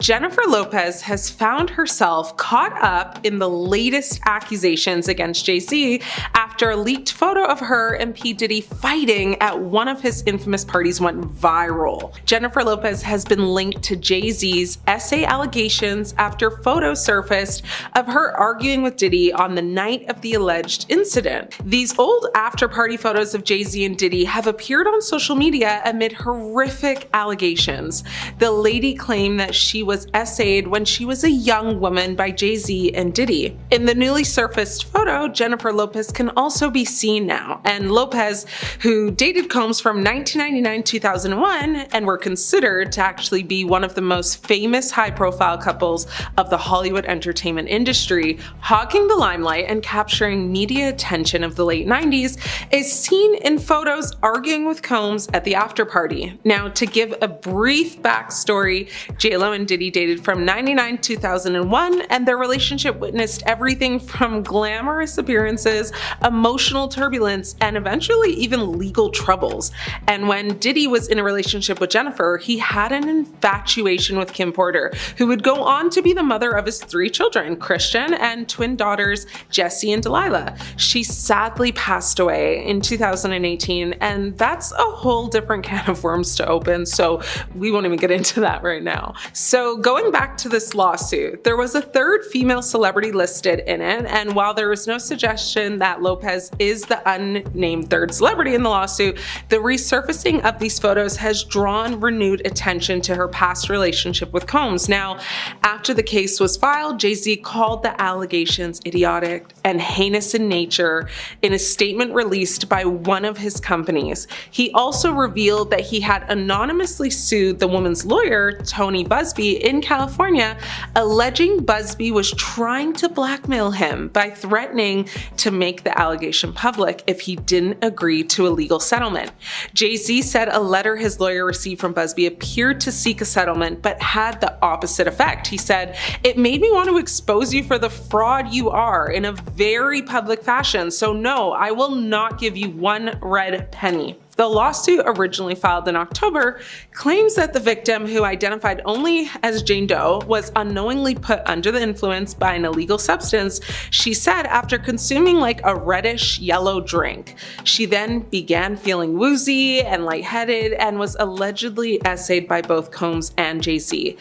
Jennifer Lopez has found herself caught up in the latest accusations against Jay-Z after a leaked photo of her and P. Diddy fighting at one of his infamous parties went viral. Jennifer Lopez has been linked to Jay-Z's essay allegations after photos surfaced of her arguing with Diddy on the night of the alleged incident. These old after-party photos of Jay-Z and Diddy have appeared on social media amid horrific allegations. The lady claimed that she was essayed when she was a young woman by Jay-Z and Diddy. In the newly surfaced photo, Jennifer Lopez can also be seen now, and Lopez, who dated Combs from 1999-2001 and were considered to actually be one of the most famous high-profile couples of the Hollywood entertainment industry, hogging the limelight and capturing media attention of the late 90s, is seen in photos arguing with Combs at the after-party. Now, to give a brief backstory, J.Lo and Diddy dated from 1999-2001, and their relationship witnessed everything from glamorous appearances, emotional turbulence, and eventually even legal troubles. And when Diddy was in a relationship with Jennifer, he had an infatuation with Kim Porter, who would go on to be the mother of his 3 children, Christian, and twin daughters, Jessie and Delilah. She sadly passed away in 2018, and that's a whole different can of worms to open, so we won't even get into that right now. So going back to this lawsuit, there was a third female celebrity listed in it, and while there was no suggestion that Lopez is the unnamed third celebrity in the lawsuit, the resurfacing of these photos has drawn renewed attention to her past relationship with Combs. Now, after the case was filed, Jay-Z called the allegations idiotic and heinous in nature in a statement released by one of his companies. He also revealed that he had anonymously sued the woman's lawyer, Tony Busby, in California, alleging Busby was trying to blackmail him by threatening to make the allegation public if he didn't agree to a legal settlement. Jay-Z said a letter his lawyer received from Busby appeared to seek a settlement but had the opposite effect. He said, "It made me want to expose you for the fraud you are in a very public fashion, so no, I will not give you one red penny." The lawsuit, originally filed in October, claims that the victim, who identified only as Jane Doe, was unknowingly put under the influence by an illegal substance, she said, after consuming like a reddish yellow drink. She then began feeling woozy and lightheaded and was allegedly essayed by both Combs and Jay-Z.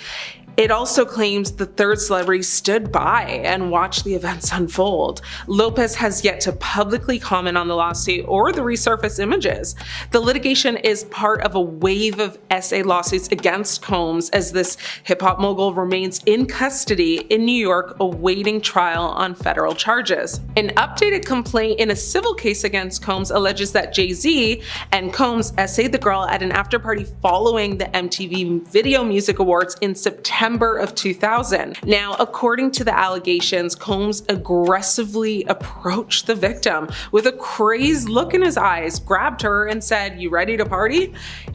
It also claims the third celebrity stood by and watched the events unfold. Lopez has yet to publicly comment on the lawsuit or the resurfaced images. The litigation is part of a wave of essay lawsuits against Combs as this hip-hop mogul remains in custody in New York awaiting trial on federal charges. An updated complaint in a civil case against Combs alleges that Jay-Z and Combs essayed the girl at an after-party following the MTV Video Music Awards in September of 2000. Now, according to the allegations, Combs aggressively approached the victim with a crazed look in his eyes, grabbed her, and said, "You ready to party?"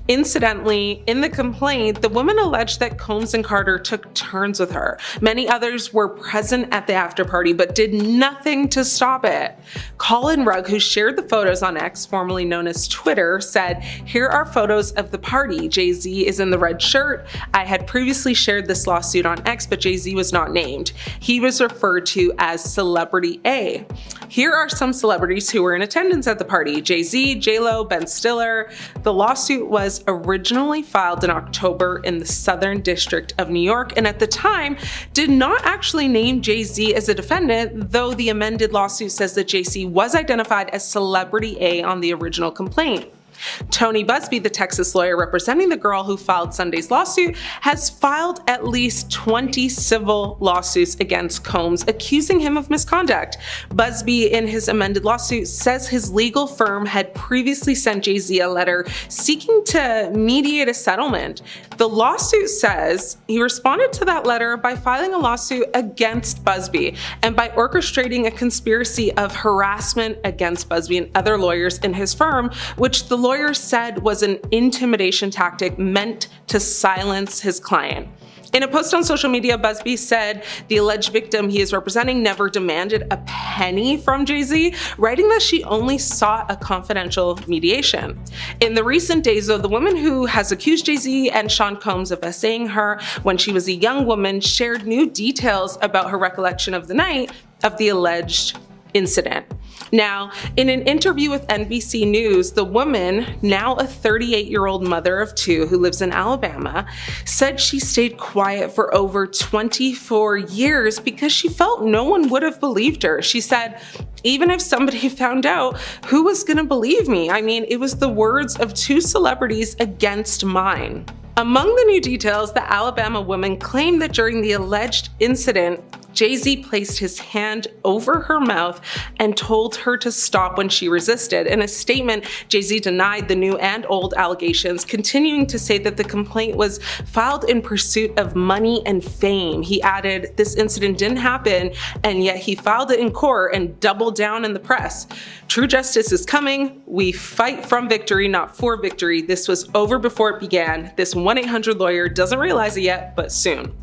Incidentally, in the complaint, the woman alleged that Combs and Carter took turns with her. Many others were present at the after-party but did nothing to stop it. Colin Rugg, who shared the photos on X, formerly known as Twitter, said, "Here are photos of the party. Jay-Z is in the red shirt. I had previously shared this lawsuit on X, but Jay-Z was not named. He was referred to as Celebrity A. Here are some celebrities who were in attendance at the party: Jay-Z, J.Lo, Ben Stiller." The lawsuit was originally filed in October in the Southern District of New York, and at the time did not actually name Jay-Z as a defendant, though the amended lawsuit says that Jay-Z was identified as Celebrity A on the original complaint. Tony Busby, the Texas lawyer representing the girl who filed Sunday's lawsuit, has filed at least 20 civil lawsuits against Combs, accusing him of misconduct. Busby, in his amended lawsuit, says his legal firm had previously sent Jay-Z a letter seeking to mediate a settlement. The lawsuit says he responded to that letter by filing a lawsuit against Busby and by orchestrating a conspiracy of harassment against Busby and other lawyers in his firm, which the lawyer said was an intimidation tactic meant to silence his client. In a post on social media, Busby said the alleged victim he is representing never demanded a penny from Jay-Z, writing that she only sought a confidential mediation. In the recent days, though, the woman who has accused Jay-Z and Sean Combs of essaying her when she was a young woman shared new details about her recollection of the night of the alleged incident. Now, in an interview with NBC News, the woman, now a 38-year-old mother of two who lives in Alabama, said she stayed quiet for over 24 years because she felt no one would have believed her. She said, even if somebody found out, who was gonna believe me? I mean, it was the words of two celebrities against mine. Among the new details, the Alabama woman claimed that during the alleged incident, Jay-Z placed his hand over her mouth and told her to stop when she resisted. In a statement, Jay-Z denied the new and old allegations, continuing to say that the complaint was filed in pursuit of money and fame. He added, this incident didn't happen, and yet he filed it in court and doubled down in the press. True justice is coming. We fight from victory, not for victory. This was over before it began. This 1-800 lawyer doesn't realize it yet, but soon.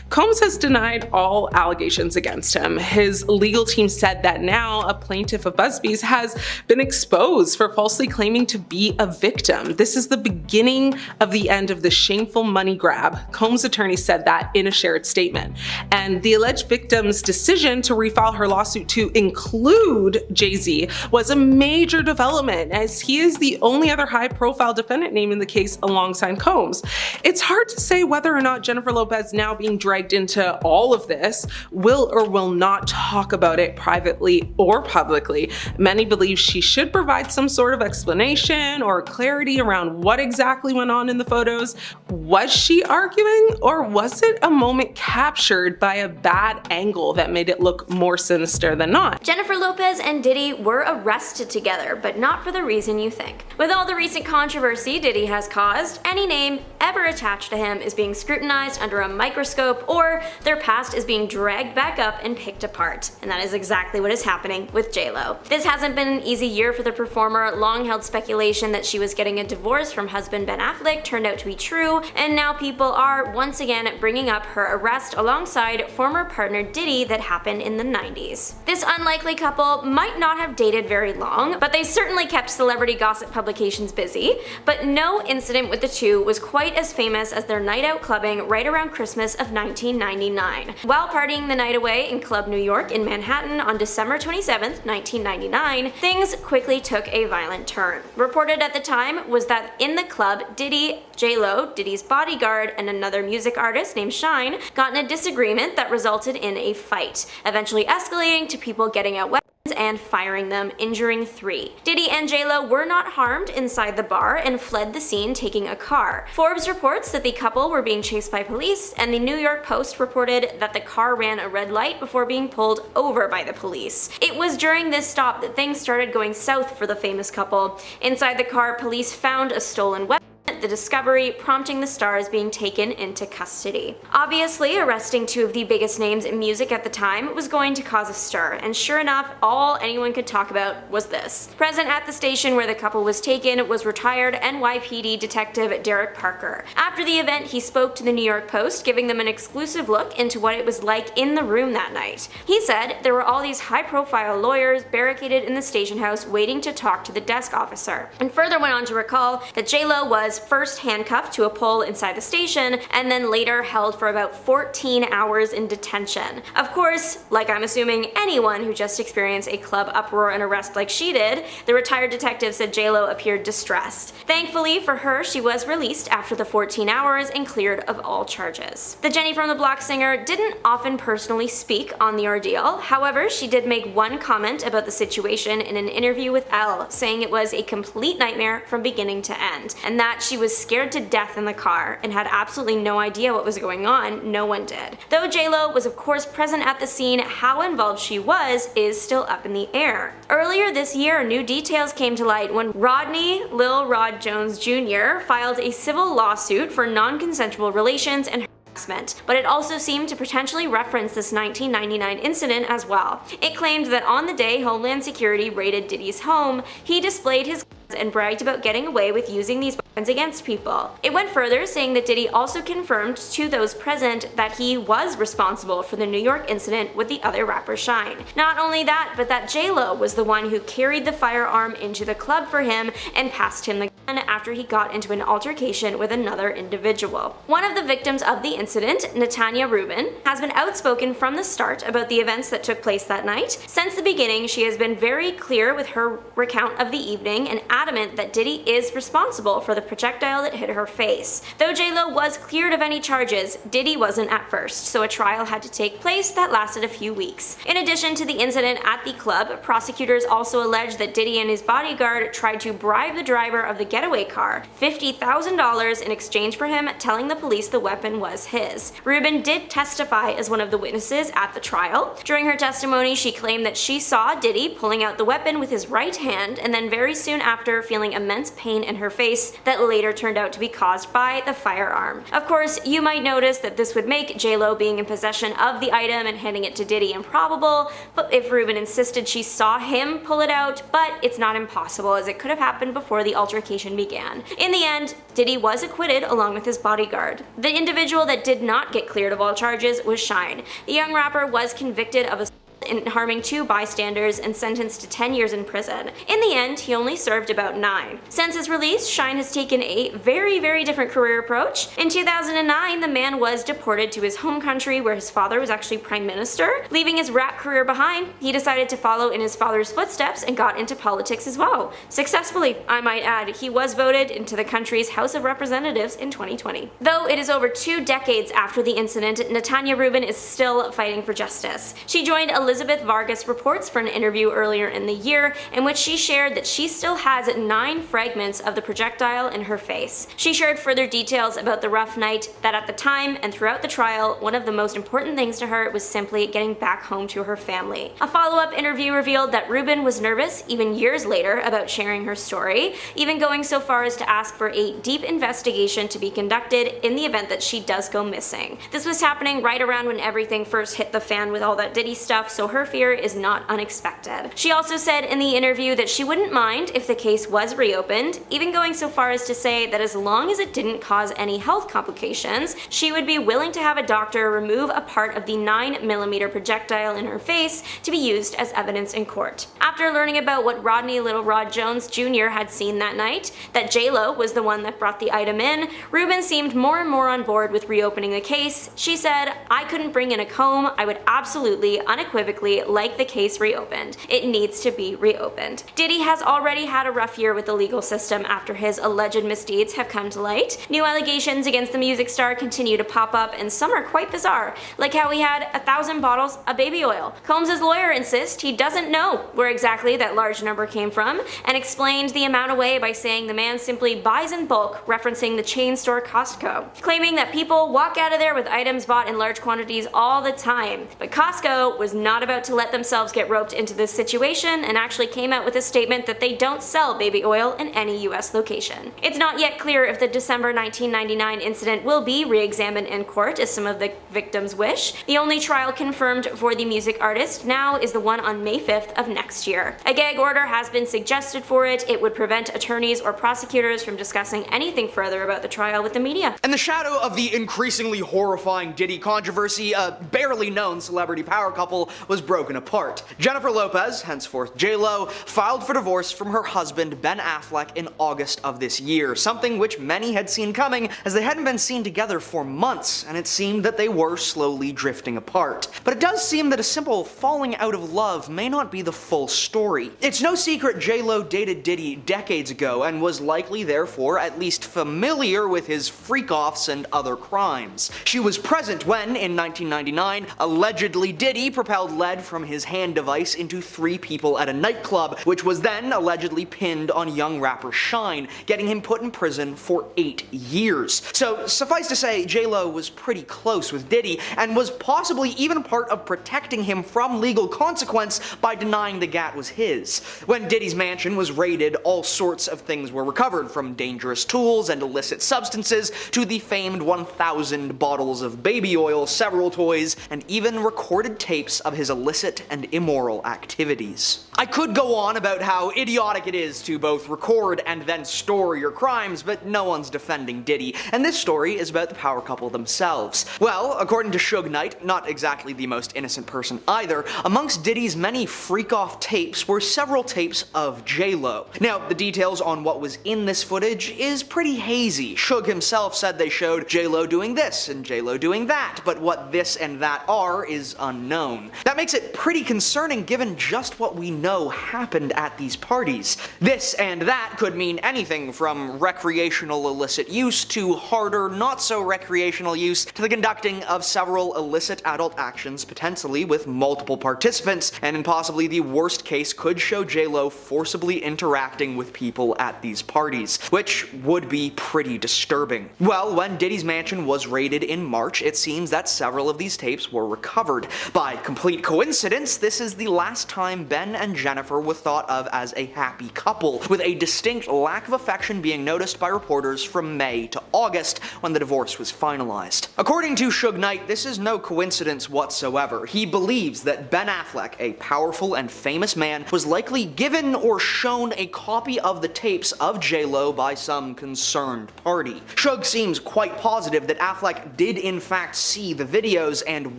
Combs has denied all allegations against him. His legal team said that now a plaintiff of Busby's has been exposed for falsely claiming to be a victim. This is the beginning of the end of the shameful money grab. Combs' attorney said that in a shared statement. And the alleged victim's decision to refile her lawsuit to include Jay-Z was a major development, as he is the only other high-profile defendant named in the case alongside Combs. It's hard to say whether or not Jennifer Lopez, now being dragged into all of this, will or will not talk about it privately or publicly. Many believe she should provide some sort of explanation or clarity around what exactly went on in the photos. Was she arguing, or was it a moment captured by a bad angle that made it look more sinister than not? Jennifer Lopez and Diddy were arrested together, but not for the reason you think. With all the recent controversy Diddy has caused, any name ever attached to him is being scrutinized under a microscope, or their past is being dragged back up and picked apart. And that is exactly what is happening with J.Lo. This hasn't been an easy year for the performer. Long-held speculation that she was getting a divorce from husband Ben Affleck turned out to be true, and now people are once again bringing up her arrest alongside former partner Diddy that happened in the 90s. This unlikely couple might not have dated very long, but they certainly kept celebrity gossip publications busy. But no incident with the two was quite as famous as their night out clubbing right around Christmas of 1999. While partying the night away in Club New York in Manhattan on December 27, 1999, things quickly took a violent turn. Reported at the time was that in the club, Diddy, J.Lo, Diddy's bodyguard, and another music artist named Shine got in a disagreement that resulted in a fight, eventually escalating to people getting out weapons and firing them, injuring 3. Diddy and J.Lo were not harmed inside the bar and fled the scene taking a car. Forbes reports that the couple were being chased by police, and the New York Post reported that the car ran a red light before being pulled over by the police. It was during this stop that things started going south for the famous couple. Inside the car, police found a stolen weapon, the discovery prompting the stars being taken into custody. Obviously, arresting two of the biggest names in music at the time was going to cause a stir, and sure enough, all anyone could talk about was this. Present at the station where the couple was taken was retired NYPD detective Derek Parker. After the event, he spoke to the New York Post, giving them an exclusive look into what it was like in the room that night. He said there were all these high-profile lawyers barricaded in the station house waiting to talk to the desk officer, and further went on to recall that J.Lo was first handcuffed to a pole inside the station, and then later held for about 14 hours in detention. Of course, like I'm assuming anyone who just experienced a club uproar and arrest like she did, the retired detective said J.Lo appeared distressed. Thankfully for her, she was released after the 14 hours and cleared of all charges. The Jenny from the Block singer didn't often personally speak on the ordeal. However, she did make one comment about the situation in an interview with Elle, saying it was a complete nightmare from beginning to end, and that she was scared to death in the car and had absolutely no idea what was going on. No one did. Though J.Lo was of course present at the scene, how involved she was is still up in the air. Earlier this year, new details came to light when Rodney Lil Rod Jones Jr. filed a civil lawsuit for non-consensual relations and harassment, but it also seemed to potentially reference this 1999 incident as well. It claimed that on the day Homeland Security raided Diddy's home, he displayed his guns and bragged about getting away with using these against people. It went further, saying that Diddy also confirmed to those present that he was responsible for the New York incident with the other rapper Shine. Not only that, but that J.Lo was the one who carried the firearm into the club for him and passed him the gun after he got into an altercation with another individual. One of the victims of the incident, Natanya Rubin, has been outspoken from the start about the events that took place that night. Since the beginning, she has been very clear with her recount of the evening and adamant that Diddy is responsible for the projectile that hit her face. Though J.Lo was cleared of any charges, Diddy wasn't at first, so a trial had to take place that lasted a few weeks. In addition to the incident at the club, prosecutors also alleged that Diddy and his bodyguard tried to bribe the driver of the getaway car $50,000 in exchange for him telling the police the weapon was his. Rubin did testify as one of the witnesses at the trial. During her testimony, she claimed that she saw Diddy pulling out the weapon with his right hand and then very soon after feeling immense pain in her face that later turned out to be caused by the firearm. Of course, you might notice that this would make J.Lo being in possession of the item and handing it to Diddy improbable, but if Rubin insisted she saw him pull it out, but it's not impossible as it could have happened before the altercation began. In the end, Diddy was acquitted along with his bodyguard. The individual that did not get cleared of all charges was Shine. The young rapper was convicted of in harming 2 bystanders and sentenced to 10 years in prison. In the end, he only served about 9. Since his release, Shine has taken a very different career approach. In 2009, the man was deported to his home country where his father was actually prime minister. Leaving his rap career behind, he decided to follow in his father's footsteps and got into politics as well. Successfully, I might add. He was voted into the country's House of Representatives in 2020. Though it is over 2 decades after the incident, Natanya Rubin is still fighting for justice. She joined Elizabeth Vargas Reports for an interview earlier in the year in which she shared that she still has 9 fragments of the projectile in her face. She shared further details about the rough night, that at the time and throughout the trial, one of the most important things to her was simply getting back home to her family. A follow-up interview revealed that Rubin was nervous even years later about sharing her story, even going so far as to ask for a deep investigation to be conducted in the event that she does go missing. This was happening right around when everything first hit the fan with all that Diddy stuff, so her fear is not unexpected. She also said in the interview that she wouldn't mind if the case was reopened, even going so far as to say that as long as it didn't cause any health complications, she would be willing to have a doctor remove a part of the 9mm projectile in her face to be used as evidence in court. After learning about what Rodney Little Rod Jones Jr. had seen that night, that J.Lo was the one that brought the item in, Rubin seemed more and more on board with reopening the case. She said, "I couldn't bring in a comb. I would absolutely, unequivocally like the case reopened. It needs to be reopened." Diddy has already had a rough year with the legal system after his alleged misdeeds have come to light. New allegations against the music star continue to pop up, and some are quite bizarre, like how he had 1,000 bottles of baby oil. Combs' lawyer insists he doesn't know where exactly that large number came from, and explained the amount away by saying the man simply buys in bulk, referencing the chain store Costco, claiming that people walk out of there with items bought in large quantities all the time. But Costco was not about to let themselves get roped into this situation and actually came out with a statement that they don't sell baby oil in any US location. It's not yet clear if the December 1999 incident will be re-examined in court as some of the victims wish. The only trial confirmed for the music artist now is the one on May 5th of next year. A gag order has been suggested for it. It would prevent attorneys or prosecutors from discussing anything further about the trial with the media. In the shadow of the increasingly horrifying Diddy controversy, a barely known celebrity power couple was broken apart. Jennifer Lopez, henceforth J.Lo, filed for divorce from her husband Ben Affleck in August of this year, something which many had seen coming as they hadn't been seen together for months, and it seemed that they were slowly drifting apart. But it does seem that a simple falling out of love may not be the full story. It's no secret J.Lo dated Diddy decades ago and was likely therefore at least familiar with his freak-offs and other crimes. She was present when, in 1999, allegedly Diddy propelled lead from his hand device into 3 people at a nightclub, which was then allegedly pinned on young rapper Shine, getting him put in prison for 8 years. So suffice to say, J.Lo was pretty close with Diddy, and was possibly even part of protecting him from legal consequence by denying the gat was his. When Diddy's mansion was raided, all sorts of things were recovered, from dangerous tools and illicit substances to the famed 1,000 bottles of baby oil, several toys, and even recorded tapes of his illicit and immoral activities. I could go on about how idiotic it is to both record and then store your crimes, but no one's defending Diddy, and this story is about the power couple themselves. Well, according to Suge Knight, not exactly the most innocent person either, amongst Diddy's many freak-off tapes were several tapes of J.Lo. Now, the details on what was in this footage is pretty hazy. Suge himself said they showed J.Lo doing this and J.Lo doing that, but what this and that are is unknown. That makes it pretty concerning given just what we know happened at these parties. This and that could mean anything from recreational illicit use to harder, not so recreational use to the conducting of several illicit adult actions, potentially with multiple participants, and in possibly the worst case could show J.Lo forcibly interacting with people at these parties, which would be pretty disturbing. Well, when Diddy's mansion was raided in March, it seems that several of these tapes were recovered. By complete coincidence, this is the last time Ben and Jennifer were thought of as a happy couple, with a distinct lack of affection being noticed by reporters from May to August when the divorce was finalized. According to Suge Knight, this is no coincidence whatsoever. He believes that Ben Affleck, a powerful and famous man, was likely given or shown a copy of the tapes of J.Lo by some concerned party. Suge seems quite positive that Affleck did in fact see the videos and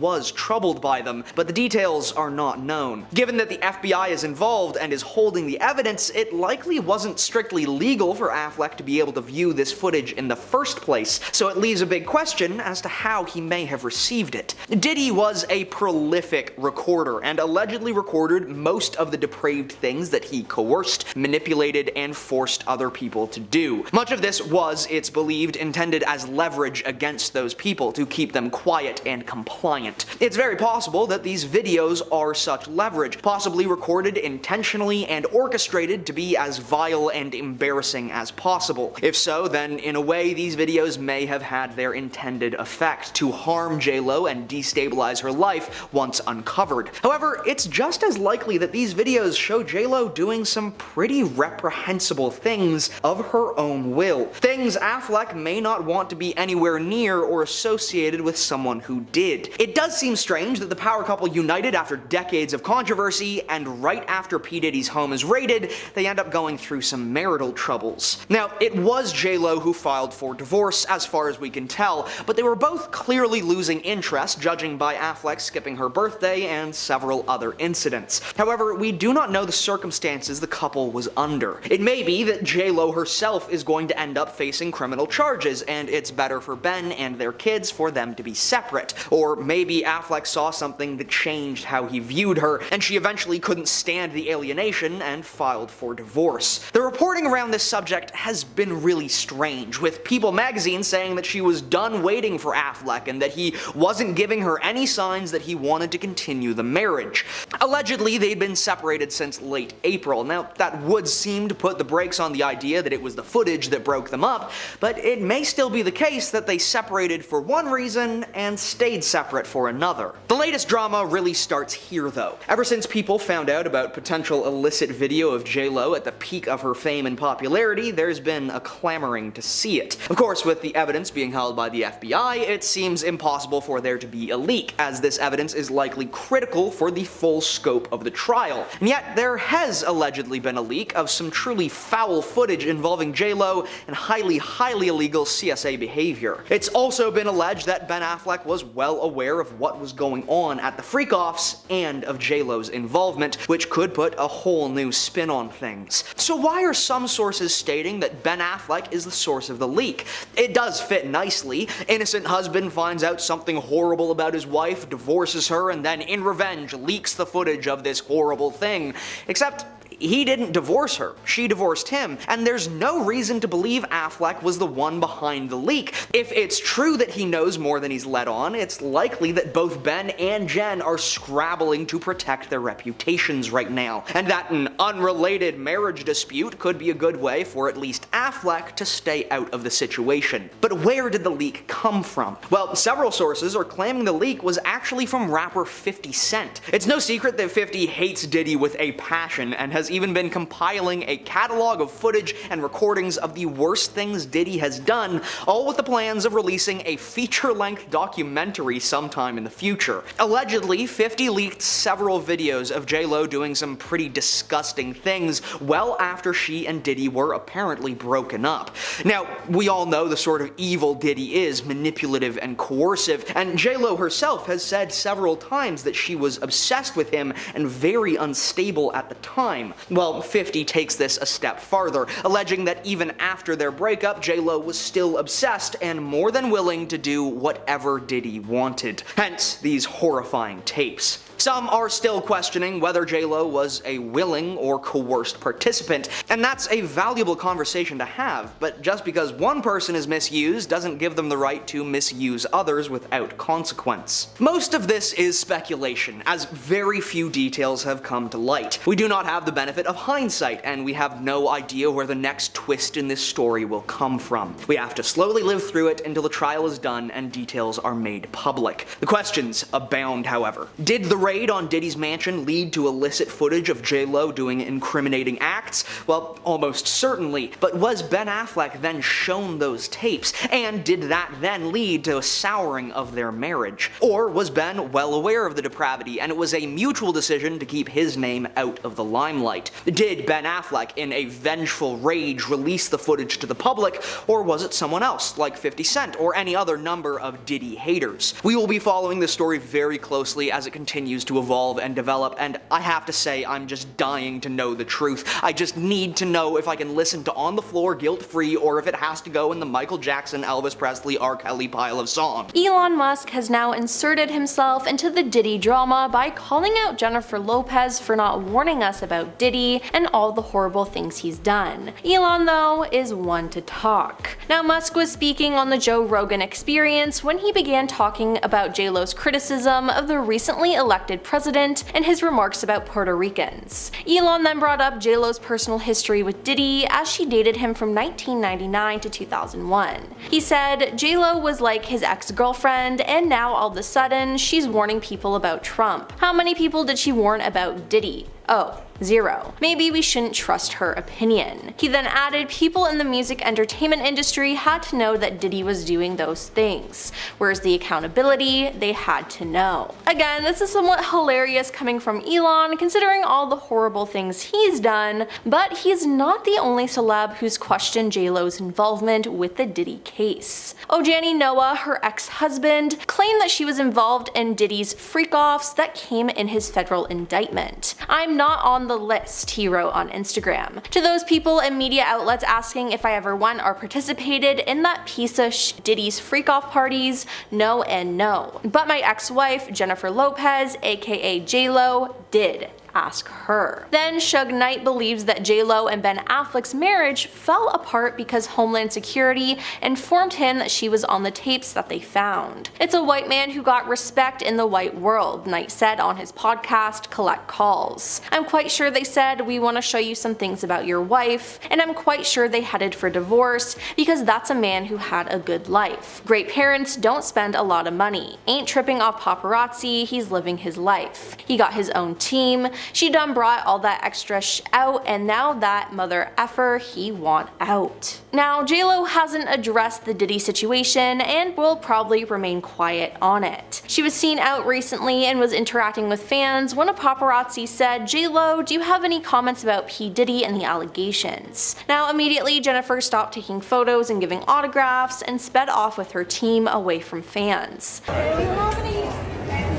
was troubled by them, but the details are not known. Given that the FBI is involved and is holding the evidence, it likely wasn't strictly legal for Affleck to be able to view this footage in the first place, so it leaves a big question as to how he may have received it. Diddy was a prolific recorder and allegedly recorded most of the depraved things that he coerced, manipulated, and forced other people to do. Much of this was, it's believed, intended as leverage against those people to keep them quiet and compliant. It's very possible that these videos are such leverage, possibly recorded intentionally and orchestrated to be as vile and embarrassing as possible. If so, then in a way these videos may have had their intended effect, to harm J.Lo and destabilize her life once uncovered. However, it's just as likely that these videos show J.Lo doing some pretty reprehensible things of her own will. Things Affleck may not want to be anywhere near or associated with someone who did. It does seem strange that the power couple united after decades of controversy, and right after P. Diddy's home is raided, they end up going through some marital troubles. Now, it was J.Lo who filed for divorce, as far as we can tell, but they were both clearly losing interest, judging by Affleck skipping her birthday and several other incidents. However, we do not know the circumstances the couple was under. It may be that J.Lo herself is going to end up facing criminal charges, and it's better for Ben and their kids for them to be separate. Or maybe Affleck saw something that changed how he viewed her, and she eventually couldn't stand the alienation and filed for divorce. The reporting around this subject has been really strange, with People magazine saying that she was done waiting for Affleck and that he wasn't giving her any signs that he wanted to continue the marriage. Allegedly, they'd been separated since late April. Now, that would seem to put the brakes on the idea that it was the footage that broke them up, but it may still be the case that they separated for one reason and stayed separate for another. The latest drama really starts here though. Ever since people found out about potential illicit video of J.Lo at the peak of her fame and popularity, there's been a clamoring to see it. Of course, with the evidence being held by the FBI, it seems impossible for there to be a leak, as this evidence is likely critical for the full scope of the trial. And yet, there has allegedly been a leak of some truly foul footage involving J.Lo and highly illegal CSA behavior. It's also been alleged that Ben Affleck was well aware of what was going on at the freak-offs and of J.Lo's involvement, which could put a whole new spin on things. So why are some sources stating that Ben Affleck is the source of the leak? It does fit nicely. Innocent husband finds out something horrible about his wife, divorces her, and then in revenge leaks the footage of this horrible thing. Except he didn't divorce her, she divorced him, and there's no reason to believe Affleck was the one behind the leak. If it's true that he knows more than he's let on, it's likely that both Ben and Jen are scrabbling to protect their reputations right now, and that an unrelated marriage dispute could be a good way for at least Affleck to stay out of the situation. But where did the leak come from? Well, several sources are claiming the leak was actually from rapper 50 Cent. It's no secret that 50 hates Diddy with a passion and has even been compiling a catalog of footage and recordings of the worst things Diddy has done, all with the plans of releasing a feature-length documentary sometime in the future. Allegedly, 50 leaked several videos of J.Lo doing some pretty disgusting things well after she and Diddy were apparently broken up. Now, we all know the sort of evil Diddy is, manipulative and coercive, and J.Lo herself has said several times that she was obsessed with him and very unstable at the time. Well, 50 takes this a step farther, alleging that even after their breakup, J.Lo was still obsessed and more than willing to do whatever Diddy wanted. Hence, these horrifying tapes. Some are still questioning whether J.Lo was a willing or coerced participant, and that's a valuable conversation to have, but just because one person is misused doesn't give them the right to misuse others without consequence. Most of this is speculation, as very few details have come to light. We do not have the benefit of hindsight, and we have no idea where the next twist in this story will come from. We have to slowly live through it until the trial is done and details are made public. The questions abound, however. Did the raid on Diddy's mansion lead to illicit footage of J.Lo doing incriminating acts? Well, almost certainly. But was Ben Affleck then shown those tapes? And did that then lead to a souring of their marriage? Or was Ben well aware of the depravity and it was a mutual decision to keep his name out of the limelight? Did Ben Affleck, in a vengeful rage, release the footage to the public? Or was it someone else, like 50 Cent or any other number of Diddy haters? We will be following this story very closely as it continues to evolve and develop, and I have to say I'm just dying to know the truth. I just need to know if I can listen to On the Floor guilt-free or if it has to go in the Michael Jackson, Elvis Presley, R. Kelly pile of songs. Elon Musk has now inserted himself into the Diddy drama by calling out Jennifer Lopez for not warning us about Diddy and all the horrible things he's done. Elon, though, is one to talk. Now, Musk was speaking on the Joe Rogan Experience when he began talking about J.Lo's criticism of the recently elected president and his remarks about Puerto Ricans. Elon then brought up J.Lo's personal history with Diddy as she dated him from 1999 to 2001. He said J.Lo was like his ex-girlfriend and now all of a sudden she's warning people about Trump. How many people did she warn about Diddy? Oh, 0. Maybe we shouldn't trust her opinion. He then added people in the music entertainment industry had to know that Diddy was doing those things. Where's the accountability? They had to know. Again, this is somewhat hilarious coming from Elon considering all the horrible things he's done, but he's not the only celeb who's questioned J.Lo's involvement with the Diddy case. Ojani Noah, her ex-husband, claimed that she was involved in Diddy's freak-offs that came in his federal indictment. "I'm not on the list," he wrote on Instagram. To those people and media outlets asking if I ever went or participated in that piece of Diddy's freak-off parties, no and no. But my ex-wife, Jennifer Lopez, aka J.Lo, did. Ask her. Then Suge Knight believes that J.Lo and Ben Affleck's marriage fell apart because Homeland Security informed him that she was on the tapes that they found. "It's a white man who got respect in the white world," Knight said on his podcast Collect Calls. "I'm quite sure they said, we want to show you some things about your wife, and I'm quite sure they headed for divorce because that's a man who had a good life. Great parents don't spend a lot of money. Ain't tripping off paparazzi, he's living his life. He got his own team. She done brought all that extra out, and now that mother effer he want out." Now, J.Lo hasn't addressed the Diddy situation and will probably remain quiet on it. She was seen out recently and was interacting with fans when a paparazzi said, "J.Lo, do you have any comments about P. Diddy and the allegations?" Now, immediately Jennifer stopped taking photos and giving autographs and sped off with her team away from fans. Do you have any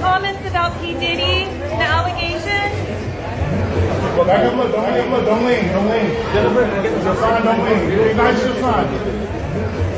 comments about P. Diddy and the allegations? Well, back up, look, don't lean. Jennifer, you're fine, don't lean. You're nice, you're fine.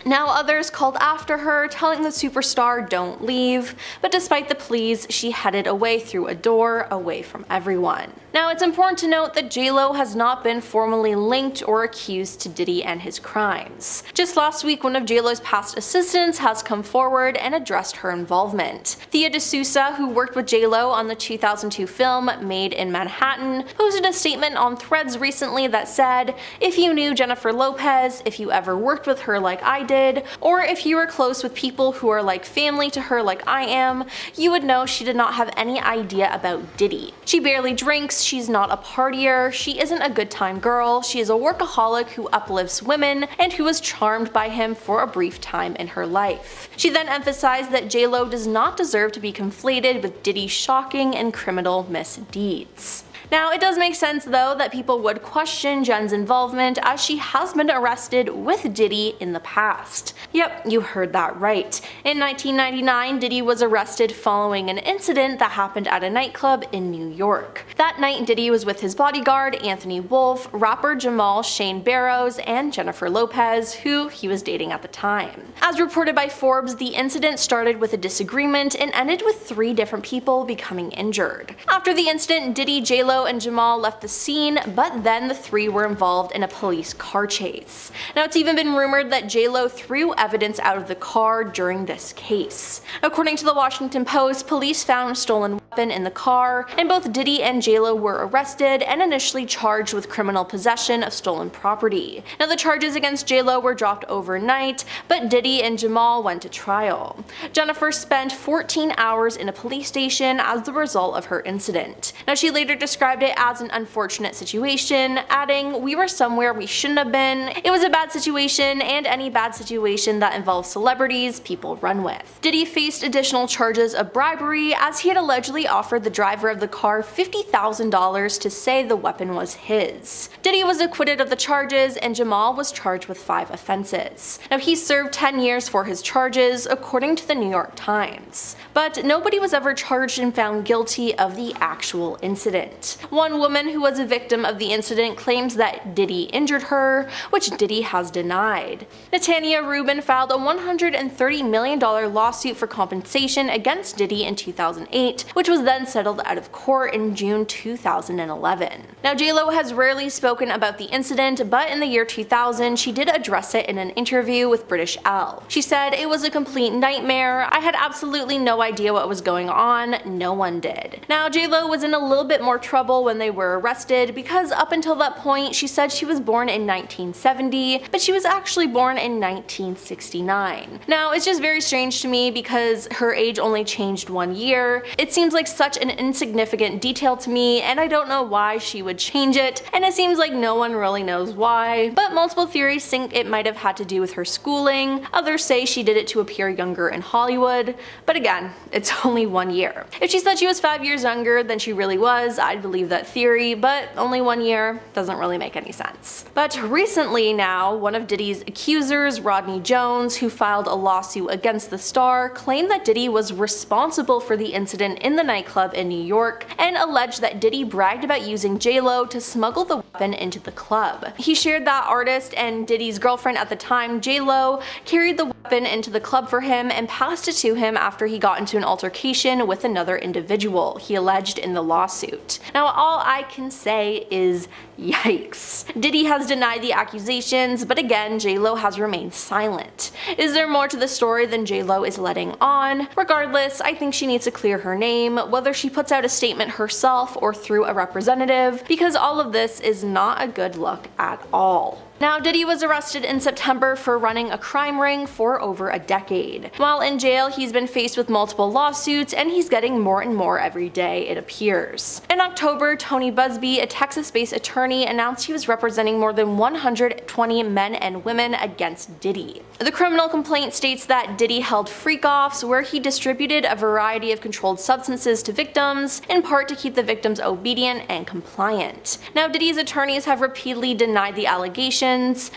Now others called after her, telling the superstar don't leave, but despite the pleas, she headed away through a door, away from everyone. Now it's important to note that J.Lo has not been formally linked or accused to Diddy and his crimes. Just last week, one of J.Lo's past assistants has come forward and addressed her involvement. Thea D'Souza, who worked with J.Lo on the 2002 film Made in Manhattan, posted a statement on Threads recently that said, "If you knew Jennifer Lopez, if you ever worked with her like I did, arrested, or if you were close with people who are like family to her like I am, you would know she did not have any idea about Diddy. She barely drinks, she's not a partier, she isn't a good time girl, she is a workaholic who uplifts women and who was charmed by him for a brief time in her life. She then emphasized that J.Lo does not deserve to be conflated with Diddy's shocking and criminal misdeeds. Now, it does make sense though that people would question Jen's involvement, as she has been arrested with Diddy in the past. Yep, you heard that right. In 1999, Diddy was arrested following an incident that happened at a nightclub in New York. That night, Diddy was with his bodyguard, Anthony Wolf, rapper Jamal Shane Barrows, and Jennifer Lopez, who he was dating at the time. As reported by Forbes, the incident started with a disagreement and ended with 3 different people becoming injured. After the incident, Diddy, J.Lo, and Jamal left the scene, but then the 3 were involved in a police car chase. Now, it's even been rumored that J.Lo threw evidence out of the car during this case. According to the Washington Post, police found a stolen weapon in the car, and both Diddy and J.Lo were arrested and initially charged with criminal possession of stolen property. Now, the charges against J.Lo were dropped overnight, but Diddy and Jamal went to trial. Jennifer spent 14 hours in a police station as the result of her incident. Now, she later described it as an unfortunate situation, adding, "We were somewhere we shouldn't have been. It was a bad situation, and any bad situation that involves celebrities, people run with." Diddy faced additional charges of bribery, as he had allegedly offered the driver of the car $50,000 to say the weapon was his. Diddy was acquitted of the charges, and Jamal was charged with 5 offenses. Now, he served 10 years for his charges, according to the New York Times. But nobody was ever charged and found guilty of the actual incident. One woman who was a victim of the incident claims that Diddy injured her, which Diddy has denied. Natania Rubin filed a $130 million lawsuit for compensation against Diddy in 2008, which was then settled out of court in June 2011. Now, J.Lo has rarely spoken about the incident, but in the year 2000, she did address it in an interview with British Elle. She said, "It was a complete nightmare. I had absolutely no idea what was going on. No one did." Now, J.Lo was in a little bit more trouble when they were arrested, because up until that point she said she was born in 1970, but she was actually born in 1969. Now, it's just very strange to me because her age only changed 1 year. It seems like such an insignificant detail to me, and I don't know why she would change it, and it seems like no one really knows why. But multiple theories think it might have had to do with her schooling. Others say she did it to appear younger in Hollywood, but again, it's only 1 year. If she said she was 5 years younger than she really was, I'd believe that theory, but only 1 year doesn't really make any sense. But recently now, one of Diddy's accusers, Rodney Jones, who filed a lawsuit against the star, claimed that Diddy was responsible for the incident in the nightclub in New York, and alleged that Diddy bragged about using J.Lo to smuggle the weapon into the club. He shared that artist and Diddy's girlfriend at the time, J.Lo, carried the weapon into the club for him and passed it to him after he got into an altercation with another individual, he alleged in the lawsuit. Now, all I can say is yikes. Diddy has denied the accusations, but again, J.Lo has remained silent. Is there more to the story than J.Lo is letting on? Regardless, I think she needs to clear her name, whether she puts out a statement herself or through a representative, because all of this is not a good look at all. Now, Diddy was arrested in September for running a crime ring for over a decade. While in jail, he's been faced with multiple lawsuits, and he's getting more and more every day, it appears. In October, Tony Busby, a Texas-based attorney, announced he was representing more than 120 men and women against Diddy. The criminal complaint states that Diddy held freak-offs where he distributed a variety of controlled substances to victims, in part to keep the victims obedient and compliant. Now, Diddy's attorneys have repeatedly denied the allegations.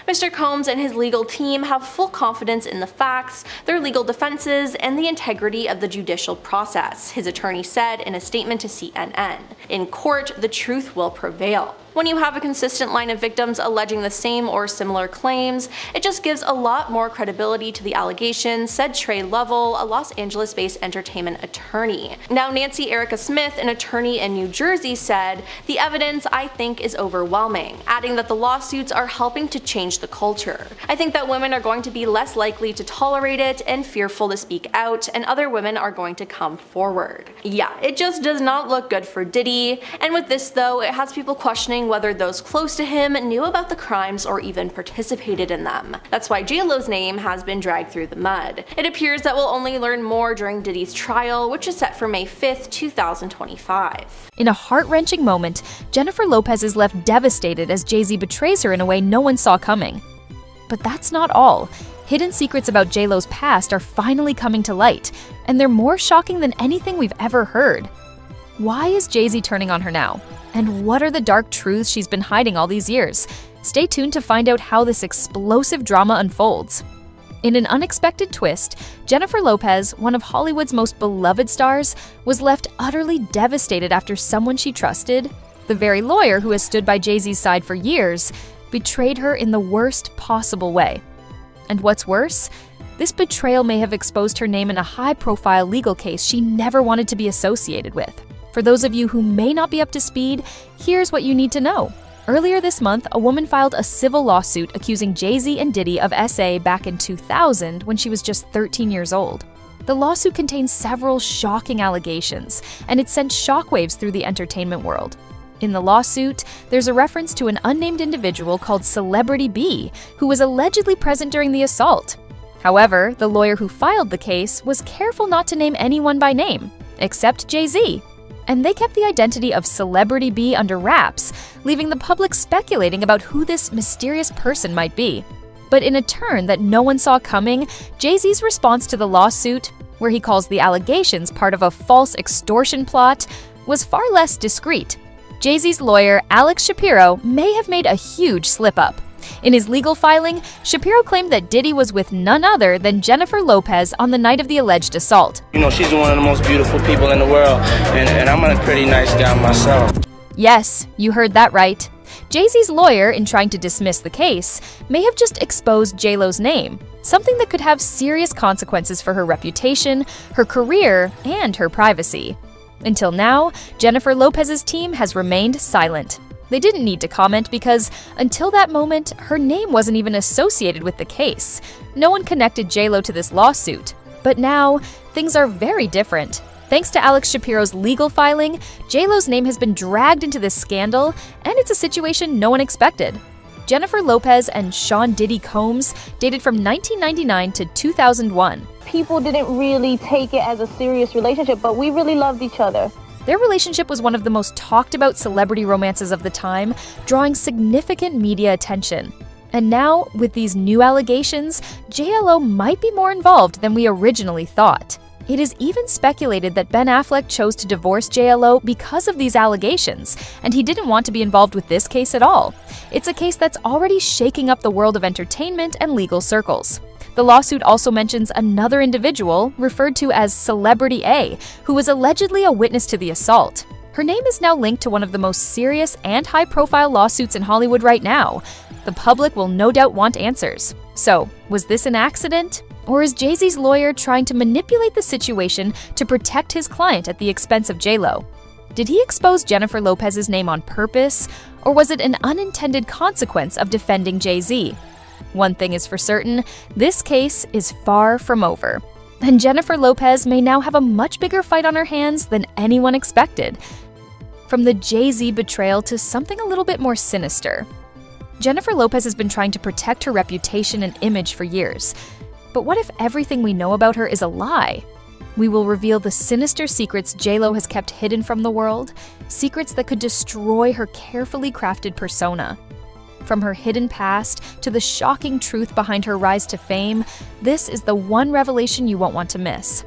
Mr. Combs and his legal team have full confidence in the facts, their legal defenses, and the integrity of the judicial process, his attorney said in a statement to CNN. In court, the truth will prevail. When you have a consistent line of victims alleging the same or similar claims, it just gives a lot more credibility to the allegations, said Trey Lovell, a Los Angeles-based entertainment attorney. Now, Nancy Erica Smith, an attorney in New Jersey, said, "The evidence, I think, is overwhelming," adding that the lawsuits are helping to change the culture. "I think that women are going to be less likely to tolerate it and fearful to speak out, and other women are going to come forward." Yeah, it just does not look good for Diddy, and with this though, it has people questioning whether those close to him knew about the crimes or even participated in them. That's why J.Lo's name has been dragged through the mud. It appears that we'll only learn more during Diddy's trial, which is set for May 5th, 2025. In a heart-wrenching moment, Jennifer Lopez is left devastated as Jay-Z betrays her in a way no one saw coming. But that's not all. Hidden secrets about J.Lo's past are finally coming to light, and they're more shocking than anything we've ever heard. Why is Jay-Z turning on her now? And what are the dark truths she's been hiding all these years? Stay tuned to find out how this explosive drama unfolds. In an unexpected twist, Jennifer Lopez, one of Hollywood's most beloved stars, was left utterly devastated after someone she trusted, the very lawyer who has stood by Jay-Z's side for years, betrayed her in the worst possible way. And what's worse, this betrayal may have exposed her name in a high-profile legal case she never wanted to be associated with. For those of you who may not be up to speed, here's what you need to know. Earlier this month, a woman filed a civil lawsuit accusing Jay-Z and Diddy of SA back in 2000 when she was just 13 years old. The lawsuit contains several shocking allegations, and it sent shockwaves through the entertainment world. In the lawsuit, there's a reference to an unnamed individual called Celebrity B, who was allegedly present during the assault. However, the lawyer who filed the case was careful not to name anyone by name, except Jay-Z. And they kept the identity of Celebrity B under wraps, leaving the public speculating about who this mysterious person might be. But in a turn that no one saw coming, Jay-Z's response to the lawsuit, where he calls the allegations part of a false extortion plot, was far less discreet. Jay-Z's lawyer, Alex Shapiro, may have made a huge slip-up. In his legal filing, Shapiro claimed that Diddy was with none other than Jennifer Lopez on the night of the alleged assault. You know, she's one of the most beautiful people in the world, and I'm a pretty nice guy myself. Yes, you heard that right. Jay-Z's lawyer, in trying to dismiss the case, may have just exposed J.Lo's name, something that could have serious consequences for her reputation, her career, and her privacy. Until now, Jennifer Lopez's team has remained silent. They didn't need to comment because, until that moment, her name wasn't even associated with the case. No one connected J.Lo to this lawsuit. But now, things are very different. Thanks to Alex Shapiro's legal filing, J.Lo's name has been dragged into this scandal, and it's a situation no one expected. Jennifer Lopez and Sean Diddy Combs dated from 1999 to 2001. People didn't really take it as a serious relationship, but we really loved each other. Their relationship was one of the most talked about celebrity romances of the time, drawing significant media attention. And now, with these new allegations, J.Lo might be more involved than we originally thought. It is even speculated that Ben Affleck chose to divorce J.Lo because of these allegations, and he didn't want to be involved with this case at all. It's a case that's already shaking up the world of entertainment and legal circles. The lawsuit also mentions another individual, referred to as Celebrity A, who was allegedly a witness to the assault. Her name is now linked to one of the most serious and high-profile lawsuits in Hollywood right now. The public will no doubt want answers. So, was this an accident? Or is Jay-Z's lawyer trying to manipulate the situation to protect his client at the expense of J.Lo? Did he expose Jennifer Lopez's name on purpose, or was it an unintended consequence of defending Jay-Z? One thing is for certain, this case is far from over. And Jennifer Lopez may now have a much bigger fight on her hands than anyone expected. From the Jay-Z betrayal to something a little bit more sinister. Jennifer Lopez has been trying to protect her reputation and image for years. But what if everything we know about her is a lie? We will reveal the sinister secrets J.Lo has kept hidden from the world, secrets that could destroy her carefully crafted persona. From her hidden past to the shocking truth behind her rise to fame, this is the one revelation you won't want to miss.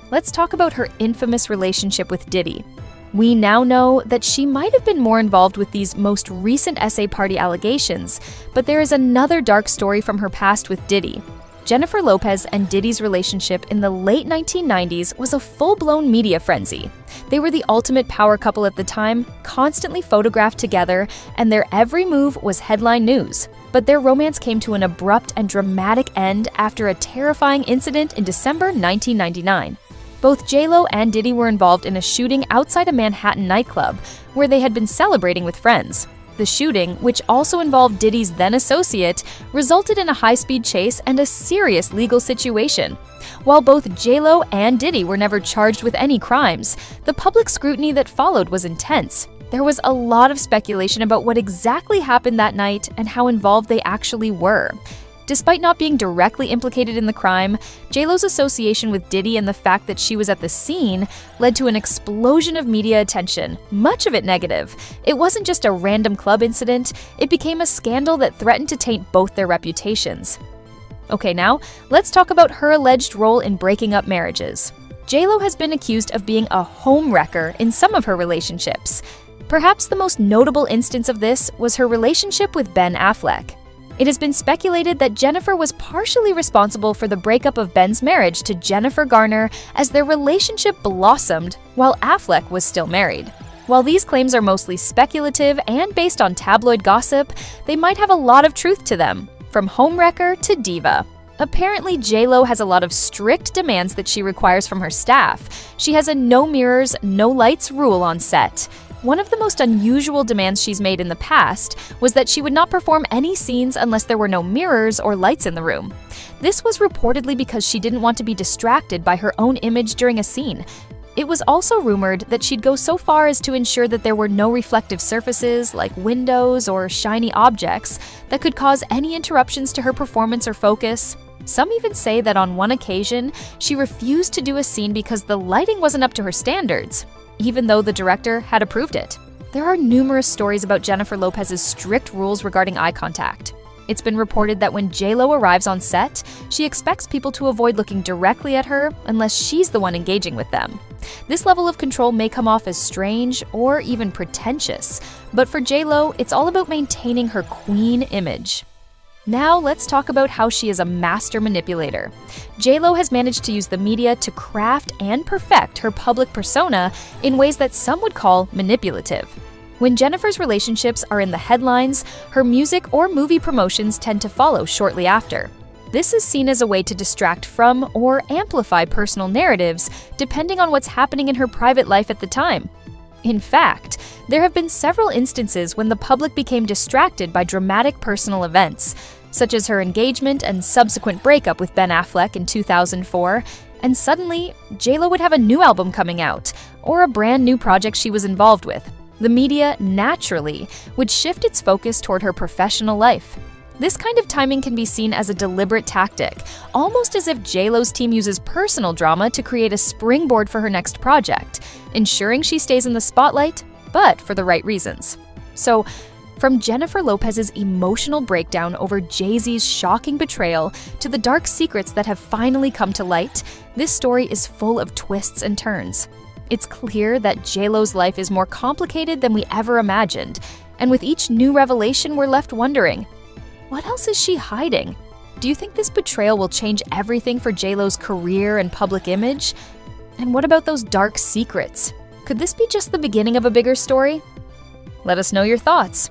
Let's talk about her infamous relationship with Diddy. We now know that she might have been more involved with these most recent SA party allegations, but there is another dark story from her past with Diddy. Jennifer Lopez and Diddy's relationship in the late 1990s was a full-blown media frenzy. They were the ultimate power couple at the time, constantly photographed together, and their every move was headline news. But their romance came to an abrupt and dramatic end after a terrifying incident in December 1999. Both J.Lo and Diddy were involved in a shooting outside a Manhattan nightclub, where they had been celebrating with friends. The shooting, which also involved Diddy's then-associate, resulted in a high-speed chase and a serious legal situation. While both J.Lo and Diddy were never charged with any crimes, the public scrutiny that followed was intense. There was a lot of speculation about what exactly happened that night and how involved they actually were. Despite not being directly implicated in the crime, J.Lo's association with Diddy and the fact that she was at the scene led to an explosion of media attention, much of it negative. It wasn't just a random club incident, it became a scandal that threatened to taint both their reputations. Okay, now, let's talk about her alleged role in breaking up marriages. J.Lo has been accused of being a homewrecker in some of her relationships. Perhaps the most notable instance of this was her relationship with Ben Affleck. It has been speculated that Jennifer was partially responsible for the breakup of Ben's marriage to Jennifer Garner as their relationship blossomed while Affleck was still married. While these claims are mostly speculative and based on tabloid gossip, they might have a lot of truth to them, from homewrecker to diva. Apparently, J.Lo has a lot of strict demands that she requires from her staff. She has a no mirrors, no lights rule on set. One of the most unusual demands she's made in the past was that she would not perform any scenes unless there were no mirrors or lights in the room. This was reportedly because she didn't want to be distracted by her own image during a scene. It was also rumored that she'd go so far as to ensure that there were no reflective surfaces like windows or shiny objects that could cause any interruptions to her performance or focus. Some even say that on one occasion, she refused to do a scene because the lighting wasn't up to her standards, even though the director had approved it. There are numerous stories about Jennifer Lopez's strict rules regarding eye contact. It's been reported that when J.Lo arrives on set, she expects people to avoid looking directly at her unless she's the one engaging with them. This level of control may come off as strange or even pretentious, but for J.Lo, it's all about maintaining her queen image. Now let's talk about how she is a master manipulator. J.Lo has managed to use the media to craft and perfect her public persona in ways that some would call manipulative. When Jennifer's relationships are in the headlines, her music or movie promotions tend to follow shortly after. This is seen as a way to distract from or amplify personal narratives, depending on what's happening in her private life at the time. In fact, there have been several instances when the public became distracted by dramatic personal events, such as her engagement and subsequent breakup with Ben Affleck in 2004, and suddenly, J.Lo would have a new album coming out, or a brand new project she was involved with. The media, naturally, would shift its focus toward her professional life. This kind of timing can be seen as a deliberate tactic, almost as if J.Lo's team uses personal drama to create a springboard for her next project, ensuring she stays in the spotlight, but for the right reasons. So, from Jennifer Lopez's emotional breakdown over Jay-Z's shocking betrayal to the dark secrets that have finally come to light, this story is full of twists and turns. It's clear that J.Lo's life is more complicated than we ever imagined, and with each new revelation, we're left wondering, what else is she hiding? Do you think this betrayal will change everything for J.Lo's career and public image? And what about those dark secrets? Could this be just the beginning of a bigger story? Let us know your thoughts.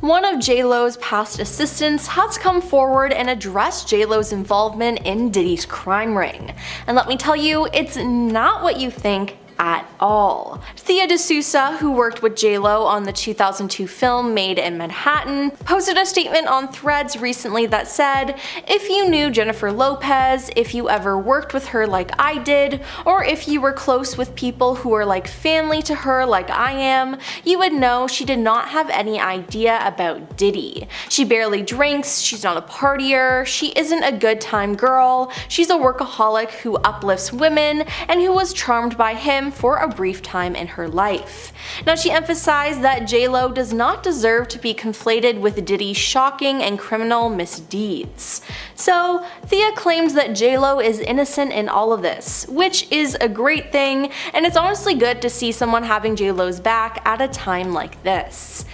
One of J.Lo's past assistants has come forward and addressed J.Lo's involvement in Diddy's crime ring. And let me tell you, it's not what you think at all. Thea D'Souza, who worked with J.Lo on the 2002 film Made in Manhattan, posted a statement on Threads recently that said, "If you knew Jennifer Lopez, if you ever worked with her like I did, or if you were close with people who are like family to her like I am, you would know she did not have any idea about Diddy. She barely drinks, she's not a partier, she isn't a good time girl, she's a workaholic who uplifts women, and who was charmed by him for a brief time in her life." Now, she emphasized that J.Lo does not deserve to be conflated with Diddy's shocking and criminal misdeeds. So, Thea claims that J.Lo is innocent in all of this, which is a great thing, and it's honestly good to see someone having J.Lo's back at a time like this.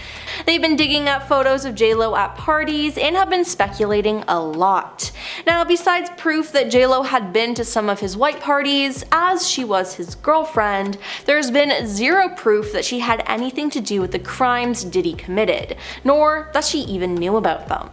They've been digging up photos of J.Lo at parties and have been speculating a lot. Now, besides proof that J.Lo had been to some of his white parties, as she was his girlfriend, there's been zero proof that she had anything to do with the crimes Diddy committed, nor that she even knew about them.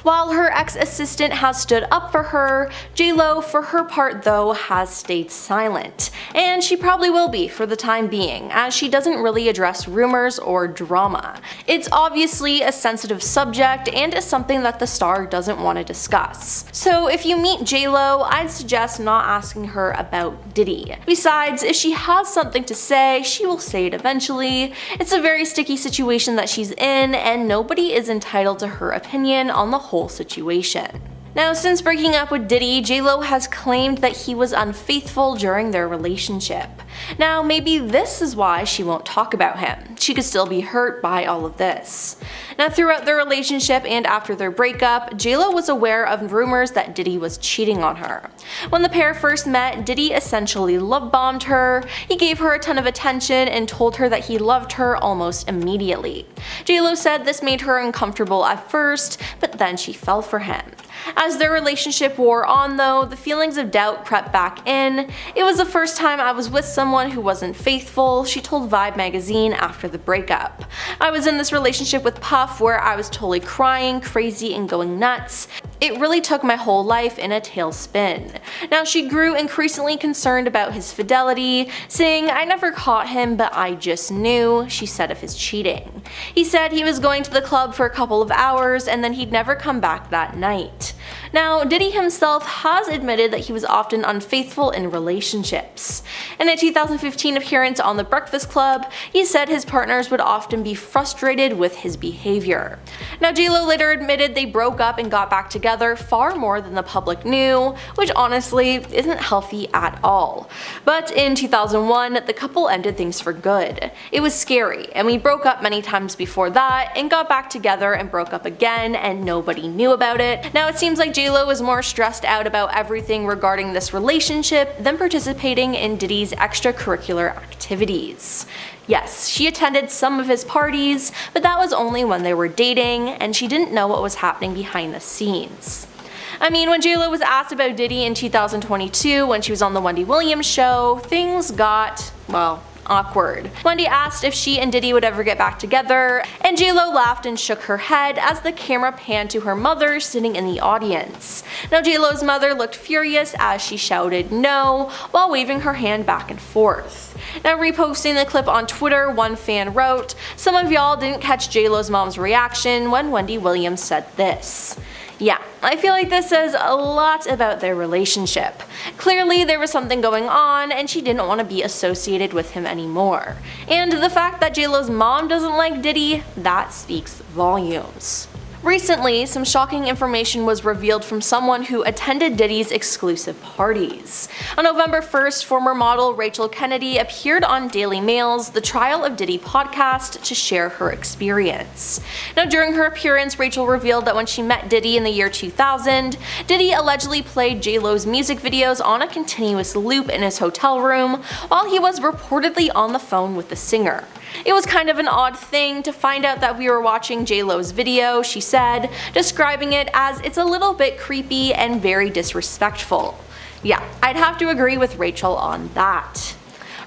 While her ex-assistant has stood up for her, J.Lo, for her part though, has stayed silent. And she probably will be for the time being, as she doesn't really address rumors or drama. It's obviously a sensitive subject and is something that the star doesn't want to discuss. So if you meet J.Lo, I'd suggest not asking her about Diddy. Besides, if she has something to say, she will say it eventually. It's a very sticky situation that she's in, and nobody is entitled to her opinion on the whole situation. Now, since breaking up with Diddy, J.Lo has claimed that he was unfaithful during their relationship. Now, maybe this is why she won't talk about him. She could still be hurt by all of this. Now, throughout their relationship and after their breakup, J.Lo was aware of rumors that Diddy was cheating on her. When the pair first met, Diddy essentially love-bombed her. He gave her a ton of attention and told her that he loved her almost immediately. J.Lo said this made her uncomfortable at first, but then she fell for him. As their relationship wore on though, the feelings of doubt crept back in. It was the first time I was with someone who wasn't faithful, she told Vibe magazine after the breakup. I was in this relationship with Puff where I was totally crying, crazy, and going nuts. It really took my whole life in a tailspin. Now she grew increasingly concerned about his fidelity, saying, "I never caught him, but I just knew," she said of his cheating. He said he was going to the club for a couple of hours and then he'd never come back that night. Now, Diddy himself has admitted that he was often unfaithful in relationships. In a 2015 appearance on The Breakfast Club, he said his partners would often be frustrated with his behavior. Now, J.Lo later admitted they broke up and got back together far more than the public knew, which honestly isn't healthy at all. But in 2001, the couple ended things for good. It was scary, and we broke up many times before that and got back together and broke up again, and nobody knew about it. Now, it seems like J.Lo was more stressed out about everything regarding this relationship than participating in Diddy's extracurricular activities. Yes, she attended some of his parties, but that was only when they were dating, and she didn't know what was happening behind the scenes. I mean, when J.Lo was asked about Diddy in 2022 when she was on the Wendy Williams show, things got, well, awkward. Wendy asked if she and Diddy would ever get back together, and J.Lo laughed and shook her head as the camera panned to her mother sitting in the audience. Now, J.Lo's mother looked furious as she shouted no while waving her hand back and forth. Now, reposting the clip on Twitter, one fan wrote, "Some of y'all didn't catch J.Lo's mom's reaction when Wendy Williams said this." Yeah, I feel like this says a lot about their relationship. Clearly there was something going on and she didn't want to be associated with him anymore. And the fact that J.Lo's mom doesn't like Diddy, that speaks volumes. Recently, some shocking information was revealed from someone who attended Diddy's exclusive parties. On November 1st, former model Rachel Kennedy appeared on Daily Mail's The Trial of Diddy podcast to share her experience. Now, during her appearance, Rachel revealed that when she met Diddy in the year 2000, Diddy allegedly played J.Lo's music videos on a continuous loop in his hotel room while he was reportedly on the phone with the singer. It was kind of an odd thing to find out that we were watching J.Lo's video, she said, describing it as it's a little bit creepy and very disrespectful. Yeah, I'd have to agree with Rachel on that.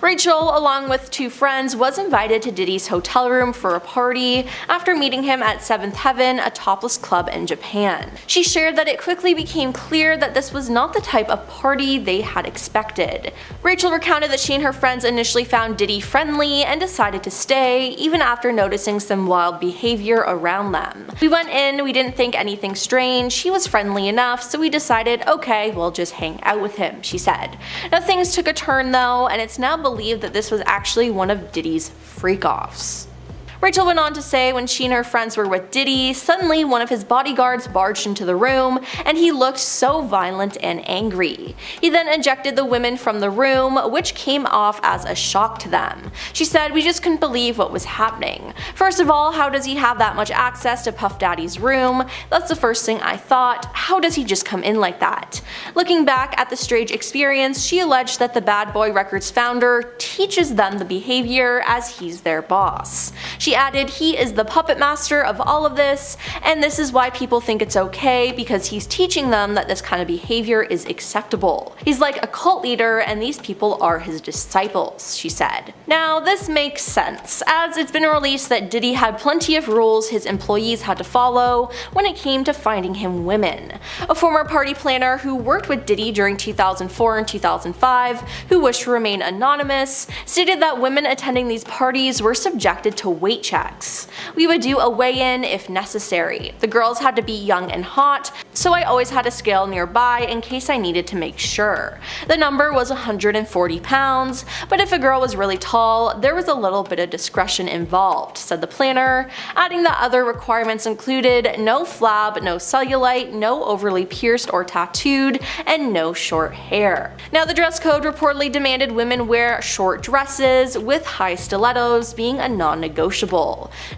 Rachel, along with two friends, was invited to Diddy's hotel room for a party after meeting him at Seventh Heaven, a topless club in Japan. She shared that it quickly became clear that this was not the type of party they had expected. Rachel recounted that she and her friends initially found Diddy friendly and decided to stay, even after noticing some wild behavior around them. "We went in, we didn't think anything strange, he was friendly enough, so we decided, okay, we'll just hang out with him," she said. Now, things took a turn though, and it's now believed that this was actually one of Diddy's freak-offs. Rachel went on to say when she and her friends were with Diddy, suddenly one of his bodyguards barged into the room and he looked so violent and angry. He then ejected the women from the room, which came off as a shock to them. She said, "We just couldn't believe what was happening. First of all, how does he have that much access to Puff Daddy's room? That's the first thing I thought. How does he just come in like that?" Looking back at the strange experience, she alleged that the Bad Boy Records founder teaches them the behavior as he's their boss. She added, "He is the puppet master of all of this, and this is why people think it's okay, because he's teaching them that this kind of behavior is acceptable. He's like a cult leader and these people are his disciples," she said. Now this makes sense, as it's been released that Diddy had plenty of rules his employees had to follow when it came to finding him women. A former party planner who worked with Diddy during 2004 and 2005, who wished to remain anonymous, stated that women attending these parties were subjected to weight checks. "We would do a weigh-in if necessary. The girls had to be young and hot, so I always had a scale nearby in case I needed to make sure. The number was 140 pounds, but if a girl was really tall, there was a little bit of discretion involved," said the planner, adding that other requirements included no flab, no cellulite, no overly pierced or tattooed, and no short hair. Now the dress code reportedly demanded women wear short dresses with high stilettos being a non-negotiable.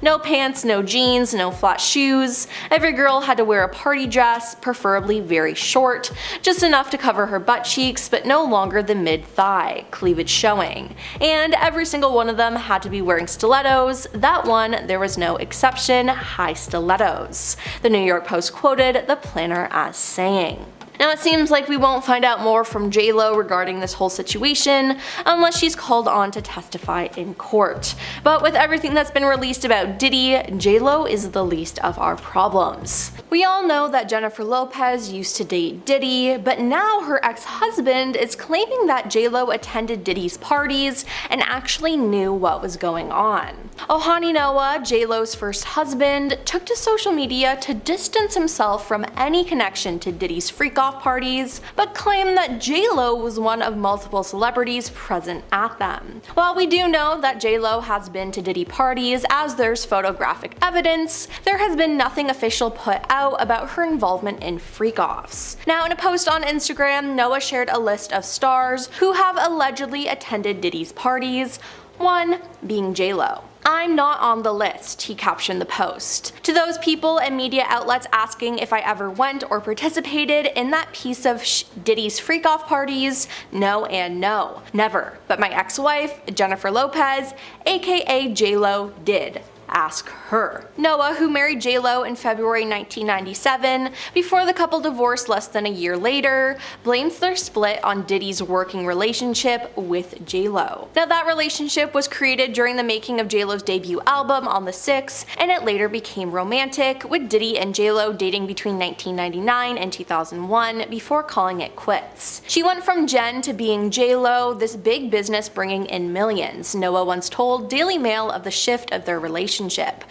No pants, no jeans, no flat shoes. Every girl had to wear a party dress, preferably very short, just enough to cover her butt cheeks but no longer than mid-thigh, cleavage showing. And every single one of them had to be wearing stilettos. That one, there was no exception, high stilettos. The New York Post quoted the planner as saying. Now it seems like we won't find out more from J.Lo regarding this whole situation unless she's called on to testify in court. But with everything that's been released about Diddy, J.Lo is the least of our problems. We all know that Jennifer Lopez used to date Diddy, but now her ex-husband is claiming that J.Lo attended Diddy's parties and actually knew what was going on. Ohani Noah, J.Lo's first husband, took to social media to distance himself from any connection to Diddy's freak-off parties, but claimed that J.Lo was one of multiple celebrities present at them. While we do know that J.Lo has been to Diddy parties, as there's photographic evidence, there has been nothing official put out about her involvement in freak-offs. Now in a post on Instagram, Noah shared a list of stars who have allegedly attended Diddy's parties, one being J.Lo. "I'm not on the list," he captioned the post. To those people and media outlets asking if I ever went or participated in that piece of Diddy's freak-off parties, no and no. Never. But my ex-wife, Jennifer Lopez, aka J.Lo, did. Ask her. Noah, who married J.Lo in February 1997, before the couple divorced less than a year later, blames their split on Diddy's working relationship with J.Lo. Now that relationship was created during the making of J.Lo's debut album On the Six, and it later became romantic, with Diddy and J.Lo dating between 1999 and 2001 before calling it quits. "She went from Jen to being J.Lo, this big business bringing in millions," Noah once told Daily Mail of the shift of their relationship.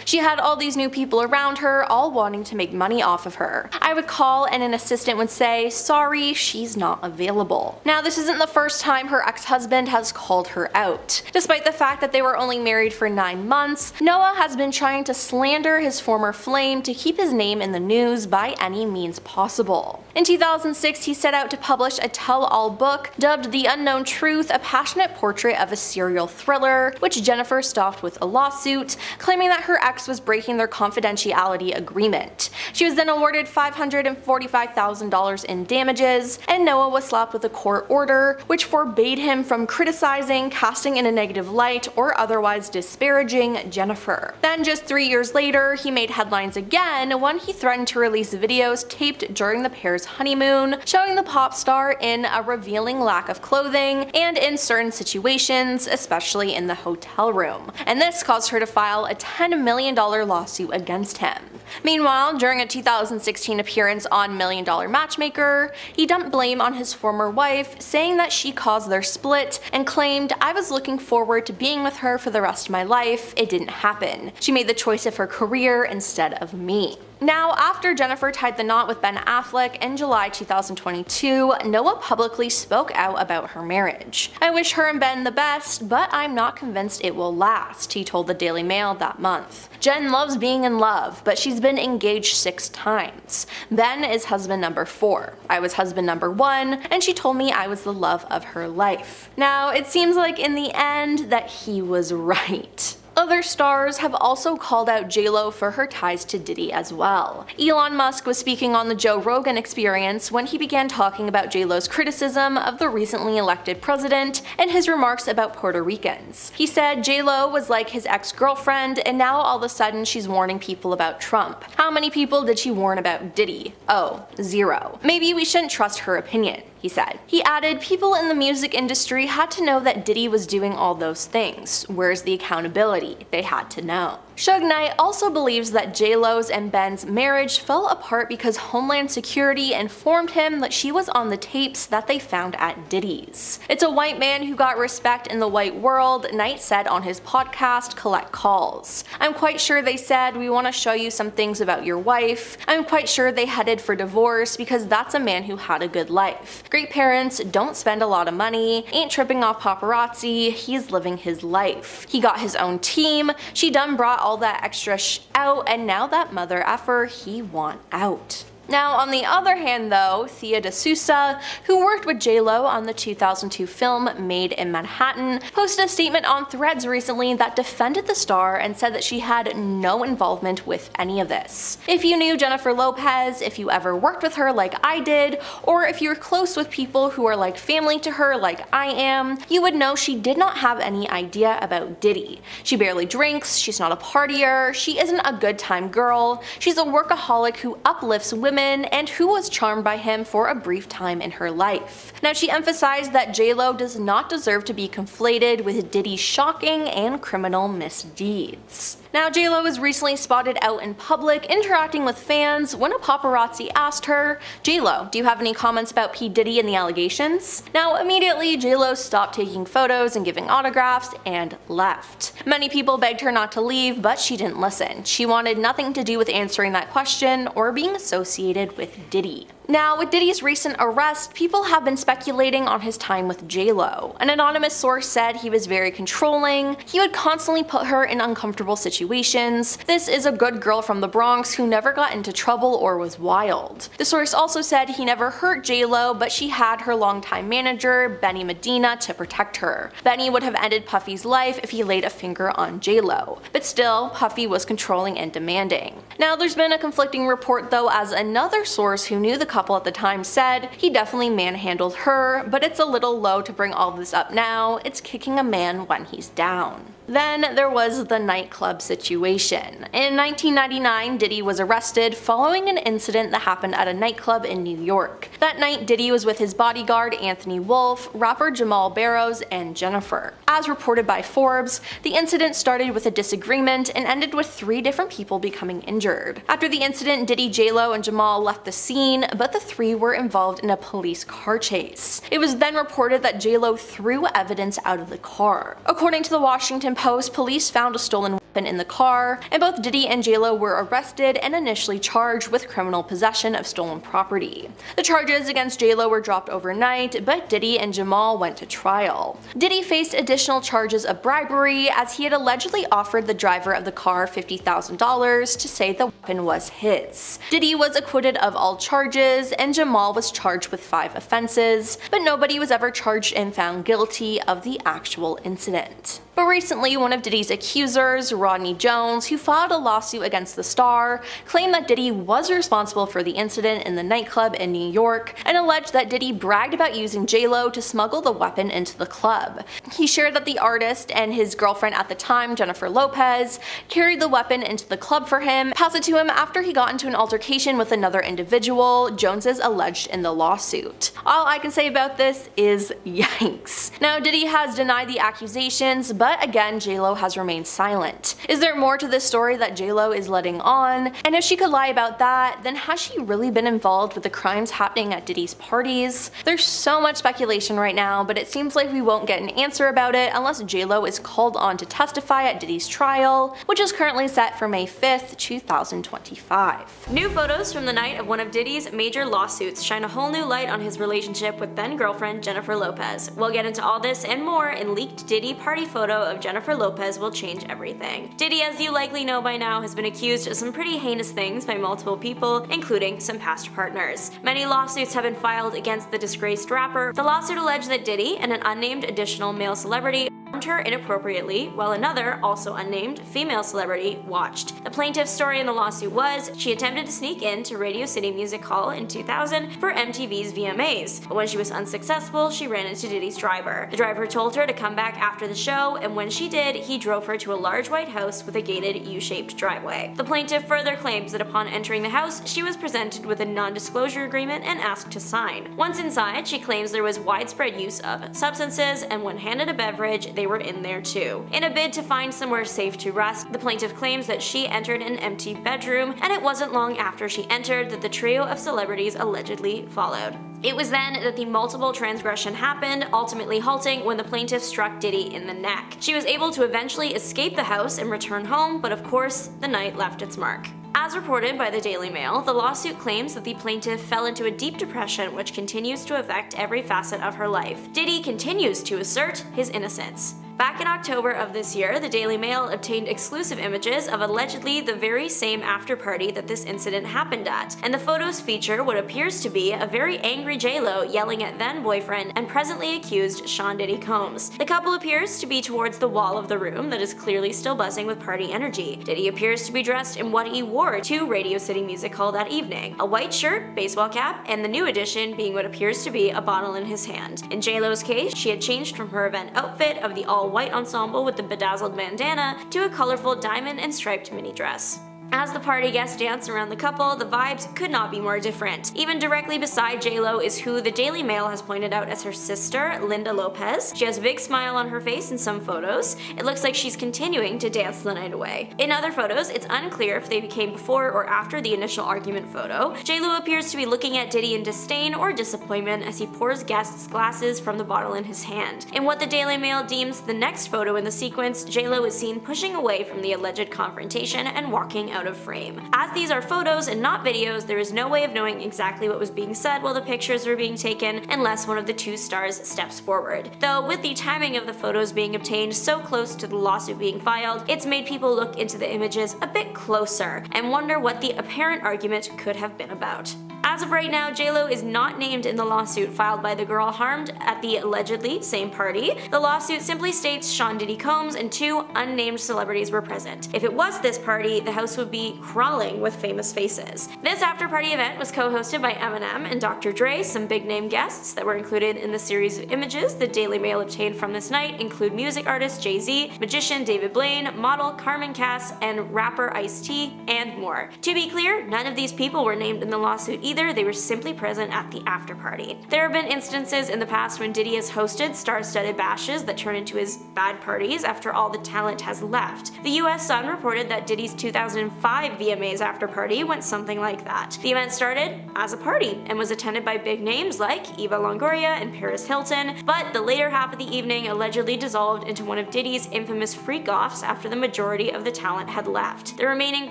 "She had all these new people around her, all wanting to make money off of her. I would call and an assistant would say, 'Sorry, she's not available.'" Now this isn't the first time her ex-husband has called her out. Despite the fact that they were only married for 9 months, Noah has been trying to slander his former flame to keep his name in the news by any means possible. In 2006, he set out to publish a tell-all book dubbed The Unknown Truth, a passionate portrait of a serial thriller, which Jennifer stopped with a lawsuit, claiming that her ex was breaking their confidentiality agreement. She was then awarded $545,000 in damages, and Noah was slapped with a court order which forbade him from criticizing, casting in a negative light, or otherwise disparaging Jennifer. Then just 3 years later, he made headlines again when he threatened to release videos taped during the pair's honeymoon, showing the pop star in a revealing lack of clothing and in certain situations, especially in the hotel room. And this caused her to file a $10 million lawsuit against him. Meanwhile, during a 2016 appearance on Million Dollar Matchmaker, he dumped blame on his former wife, saying that she caused their split, and claimed, "I was looking forward to being with her for the rest of my life. It didn't happen. She made the choice of her career instead of me." Now, after Jennifer tied the knot with Ben Affleck in July 2022, Noah publicly spoke out about her marriage. "I wish her and Ben the best, but I'm not convinced it will last," he told the Daily Mail that month. "Jen loves being in love, but she's been engaged 6 times. Ben is husband number 4. I was husband number 1, and she told me I was the love of her life." Now, it seems like in the end that he was right. Other stars have also called out J.Lo for her ties to Diddy as well. Elon Musk was speaking on the Joe Rogan Experience when he began talking about J.Lo's criticism of the recently elected president and his remarks about Puerto Ricans. He said J.Lo was like his ex-girlfriend, and now all of a sudden she's warning people about Trump. How many people did she warn about Diddy? Oh, 0. Maybe we shouldn't trust her opinion, he said. He added, people in the music industry had to know that Diddy was doing all those things. Where's the accountability? They had to know. Suge Knight also believes that J.Lo's and Ben's marriage fell apart because Homeland Security informed him that she was on the tapes that they found at Diddy's. It's a white man who got respect in the white world, Knight said on his podcast Collect Calls. I'm quite sure they said, we want to show you some things about your wife. I'm quite sure they headed for divorce because that's a man who had a good life. Great parents, don't spend a lot of money, ain't tripping off paparazzi, he's living his life. He got his own team, she done brought all that extra out, and now that mother effer he want out. Now, on the other hand though, Thea DeSouza, who worked with J.Lo on the 2002 film Made in Manhattan, posted a statement on Threads recently that defended the star and said that she had no involvement with any of this. If you knew Jennifer Lopez, if you ever worked with her like I did, or if you're close with people who are like family to her like I am, you would know she did not have any idea about Diddy. She barely drinks, she's not a partier, she isn't a good time girl, she's a workaholic who uplifts women and who was charmed by him for a brief time in her life. Now, she emphasized that J.Lo does not deserve to be conflated with Diddy's shocking and criminal misdeeds. Now, J.Lo was recently spotted out in public interacting with fans when a paparazzi asked her, J.Lo, do you have any comments about P. Diddy and the allegations? Now, immediately, J.Lo stopped taking photos and giving autographs and left. Many people begged her not to leave, but she didn't listen. She wanted nothing to do with answering that question or being associated with Diddy. Now, with Diddy's recent arrest, people have been speculating on his time with J.Lo. An anonymous source said he was very controlling, he would constantly put her in uncomfortable situations. This is a good girl from the Bronx who never got into trouble or was wild. The source also said he never hurt J.Lo, but she had her longtime manager, Benny Medina, to protect her. Benny would have ended Puffy's life if he laid a finger on J.Lo. But still, Puffy was controlling and demanding. Now, there's been a conflicting report though, as another source who knew the couple at the time said he definitely manhandled her, but it's a little low to bring all this up now. It's kicking a man when he's down. Then there was the nightclub situation. In 1999, Diddy was arrested following an incident that happened at a nightclub in New York. That night, Diddy was with his bodyguard Anthony Wolf, rapper Jamal Barrows, and Jennifer. As reported by Forbes, the incident started with a disagreement and ended with 3 different people becoming injured. After the incident, Diddy, J.Lo, and Jamal left the scene, but the 3 were involved in a police car chase. It was then reported that J.Lo threw evidence out of the car. According to the Washington Post, police found a stolen weapon in the car, and both Diddy and J.Lo were arrested and initially charged with criminal possession of stolen property. The charges against J.Lo were dropped overnight, but Diddy and Jamal went to trial. Diddy faced additional charges of bribery as he had allegedly offered the driver of the car $50,000 to say the weapon was his. Diddy was acquitted of all charges, and Jamal was charged with 5 offenses, but nobody was ever charged and found guilty of the actual incident. But recently, one of Diddy's accusers, Rodney Jones, who filed a lawsuit against the star, claimed that Diddy was responsible for the incident in the nightclub in New York and alleged that Diddy bragged about using J.Lo to smuggle the weapon into the club. He shared that the artist and his girlfriend at the time, Jennifer Lopez, carried the weapon into the club for him, passed it to him after he got into an altercation with another individual, Jones is alleged in the lawsuit. All I can say about this is yikes. Now, Diddy has denied the accusations, but again, J.Lo has remained silent. Is there more to this story that J.Lo is letting on? And if she could lie about that, then has she really been involved with the crimes happening at Diddy's parties? There's so much speculation right now, but it seems like we won't get an answer about it unless J.Lo is called on to testify at Diddy's trial, which is currently set for May 5th, 2025. New photos from the night of one of Diddy's major lawsuits shine a whole new light on his relationship with then-girlfriend Jennifer Lopez. We'll get into all this and more in leaked Diddy party photo of Jennifer Lopez will change everything. Diddy, as you likely know by now, has been accused of some pretty heinous things by multiple people, including some past partners. Many lawsuits have been filed against the disgraced rapper. The lawsuit alleged that Diddy and an unnamed additional male celebrity armed around her inappropriately, while another, also unnamed, female celebrity watched. The plaintiff's story in the lawsuit was she attempted to sneak into Radio City Music Hall in 2000 for MTV's VMAs, but when she was unsuccessful, she ran into Diddy's driver. The driver told her to come back after the show, and when she did, he drove her to a large white house with a gated U-shaped driveway. The plaintiff further claims that upon entering the house, she was presented with a non-disclosure agreement and asked to sign. Once inside, she claims there was widespread use of substances, and when handed a beverage, they were in there too. In a bid to find somewhere safe to rest, the plaintiff claims that she entered an empty bedroom, and it wasn't long after she entered that the trio of celebrities allegedly followed. It was then that the multiple transgression happened, ultimately halting when the plaintiff struck Diddy in the neck. She was able to eventually escape the house and return home, but of course, the night left its mark. As reported by the Daily Mail, the lawsuit claims that the plaintiff fell into a deep depression which continues to affect every facet of her life. Diddy continues to assert his innocence. Back in October of this year, the Daily Mail obtained exclusive images of allegedly the very same after-party that this incident happened at, and the photos feature what appears to be a very angry J.Lo yelling at then-boyfriend and presently accused Sean Diddy Combs. The couple appears to be towards the wall of the room that is clearly still buzzing with party energy. Diddy appears to be dressed in what he wore to Radio City Music Hall that evening, a white shirt, baseball cap, and the new addition being what appears to be a bottle in his hand. In J.Lo's case, she had changed from her event outfit of the all-white ensemble with the bedazzled bandana to a colorful diamond and striped mini dress. As the party guests dance around the couple, the vibes could not be more different. Even directly beside J.Lo is who the Daily Mail has pointed out as her sister, Linda Lopez. She has a big smile on her face in some photos. It looks like she's continuing to dance the night away. In other photos, it's unclear if they came before or after the initial argument photo. J.Lo appears to be looking at Diddy in disdain or disappointment as he pours guests glasses from the bottle in his hand. In what the Daily Mail deems the next photo in the sequence, J.Lo is seen pushing away from the alleged confrontation and walking out of frame. As these are photos and not videos, there is no way of knowing exactly what was being said while the pictures were being taken unless one of the two stars steps forward. Though with the timing of the photos being obtained so close to the lawsuit being filed, it's made people look into the images a bit closer and wonder what the apparent argument could have been about. As of right now, J.Lo is not named in the lawsuit filed by the girl harmed at the allegedly same party. The lawsuit simply states Sean Diddy Combs and two unnamed celebrities were present. If it was this party, the house would be crawling with famous faces. This after-party event was co-hosted by Eminem and Dr. Dre. Some big-name guests that were included in the series of images the Daily Mail obtained from this night include music artist Jay-Z, magician David Blaine, model Carmen Cass, and rapper Ice-T, and more. To be clear, none of these people were named in the lawsuit either. They were simply present at the after-party. There have been instances in the past when Diddy has hosted star-studded bashes that turn into his bad parties after all the talent has left. The US Sun reported that Diddy's 2005 VMAs after-party went something like that. The event started as a party and was attended by big names like Eva Longoria and Paris Hilton, but the later half of the evening allegedly dissolved into one of Diddy's infamous freak-offs after the majority of the talent had left. The remaining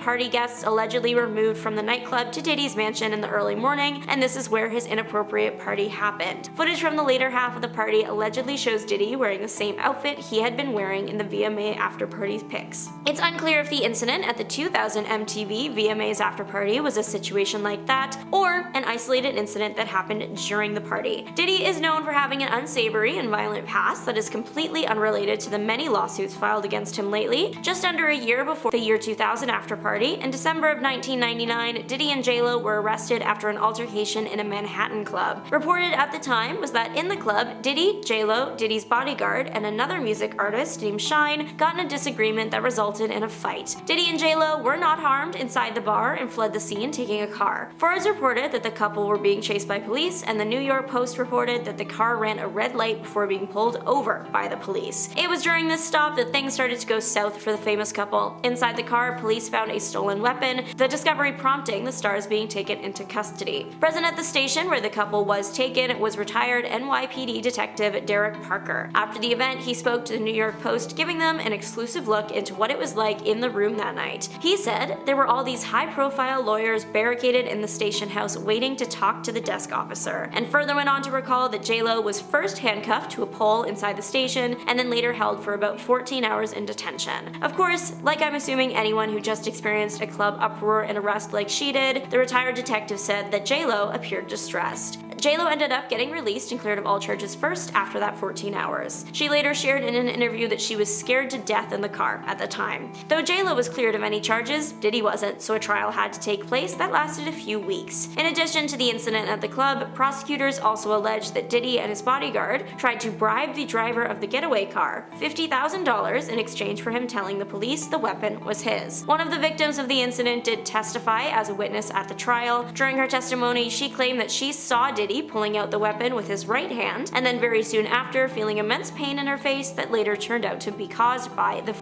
party guests allegedly were moved from the nightclub to Diddy's mansion in the early morning, and this is where his inappropriate party happened. Footage from the later half of the party allegedly shows Diddy wearing the same outfit he had been wearing in the VMA after-party pics. It's unclear if the incident at the 2000 MTV VMAs after-party was a situation like that, or an isolated incident that happened during the party. Diddy is known for having an unsavory and violent past that is completely unrelated to the many lawsuits filed against him lately. Just under a year before the year 2000 after-party, in December of 1999, Diddy and J.Lo were arrested after an altercation in a Manhattan club. Reported at the time was that in the club, Diddy, J.Lo, Diddy's bodyguard, and another music artist named Shine got in a disagreement that resulted in a fight. Diddy and J.Lo were not harmed inside the bar and fled the scene taking a car. Forbes reported that the couple were being chased by police, and the New York Post reported that the car ran a red light before being pulled over by the police. It was during this stop that things started to go south for the famous couple. Inside the car, police found a stolen weapon, the discovery prompting the stars being taken into custody. Present at the station where the couple was taken was retired NYPD detective Derek Parker. After the event, he spoke to the New York Post, giving them an exclusive look into what it was like in the room that night. He said there were all these high-profile lawyers barricaded in the station house waiting to talk to the desk officer, and further went on to recall that J.Lo was first handcuffed to a pole inside the station and then later held for about 14 hours in detention. Of course, like I'm assuming anyone who just experienced a club uproar and arrest like she did, the retired detective said that J.Lo appeared distressed. J.Lo ended up getting released and cleared of all charges first after that 14 hours. She later shared in an interview that she was scared to death in the car at the time. Though J.Lo was cleared of any charges, Diddy wasn't, so a trial had to take place that lasted a few weeks. In addition to the incident at the club, prosecutors also alleged that Diddy and his bodyguard tried to bribe the driver of the getaway car $50,000 in exchange for him telling the police the weapon was his. One of the victims of the incident did testify as a witness at the trial. During her testimony, she claimed that she saw Diddy pulling out the weapon with his right hand, and then very soon after feeling immense pain in her face that later turned out to be caused by the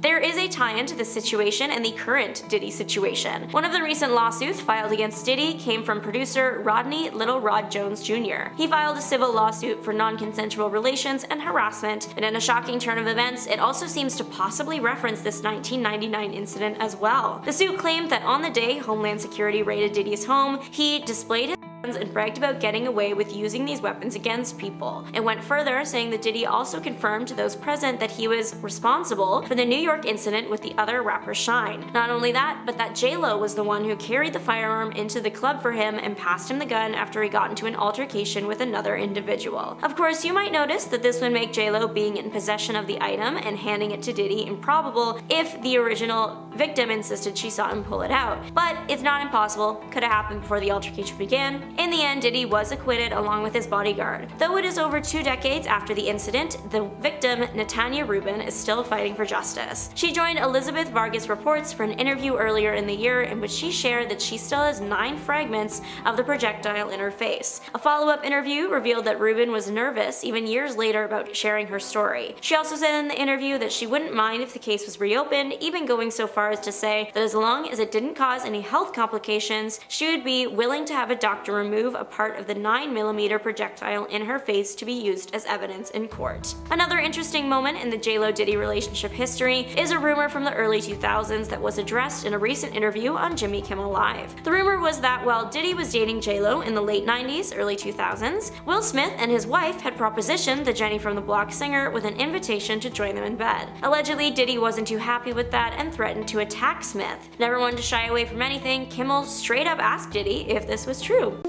There is a tie-in to this situation and the current Diddy situation. One of the recent lawsuits filed against Diddy came from producer Rodney Little Rod Jones Jr. He filed a civil lawsuit for non-consensual relations and harassment, and in a shocking turn of events, it also seems to possibly reference this 1999 incident as well. The suit claimed that on the day Homeland Security raided Diddy's home, he displayed his and bragged about getting away with using these weapons against people. It went further, saying that Diddy also confirmed to those present that he was responsible for the New York incident with the other rapper Shine. Not only that, but that J.Lo was the one who carried the firearm into the club for him and passed him the gun after he got into an altercation with another individual. Of course, you might notice that this would make J.Lo being in possession of the item and handing it to Diddy improbable if the original victim insisted she saw him pull it out. But it's not impossible, could have happened before the altercation began. In the end, Diddy was acquitted along with his bodyguard. Though it is over 2 decades after the incident, the victim, Natanya Rubin, is still fighting for justice. She joined Elizabeth Vargas Reports for an interview earlier in the year in which she shared that she still has 9 fragments of the projectile in her face. A follow-up interview revealed that Rubin was nervous even years later about sharing her story. She also said in the interview that she wouldn't mind if the case was reopened, even going so far as to say that as long as it didn't cause any health complications, she would be willing to have a doctor remove a part of the 9mm projectile in her face to be used as evidence in court. Another interesting moment in the J.Lo Diddy relationship history is a rumor from the early 2000s that was addressed in a recent interview on Jimmy Kimmel Live. The rumor was that while Diddy was dating J.Lo in the late 90s, early 2000s, Will Smith and his wife had propositioned the Jenny from the Block singer with an invitation to join them in bed. Allegedly, Diddy wasn't too happy with that and threatened to attack Smith. Never one to shy away from anything, Kimmel straight up asked Diddy if this was true.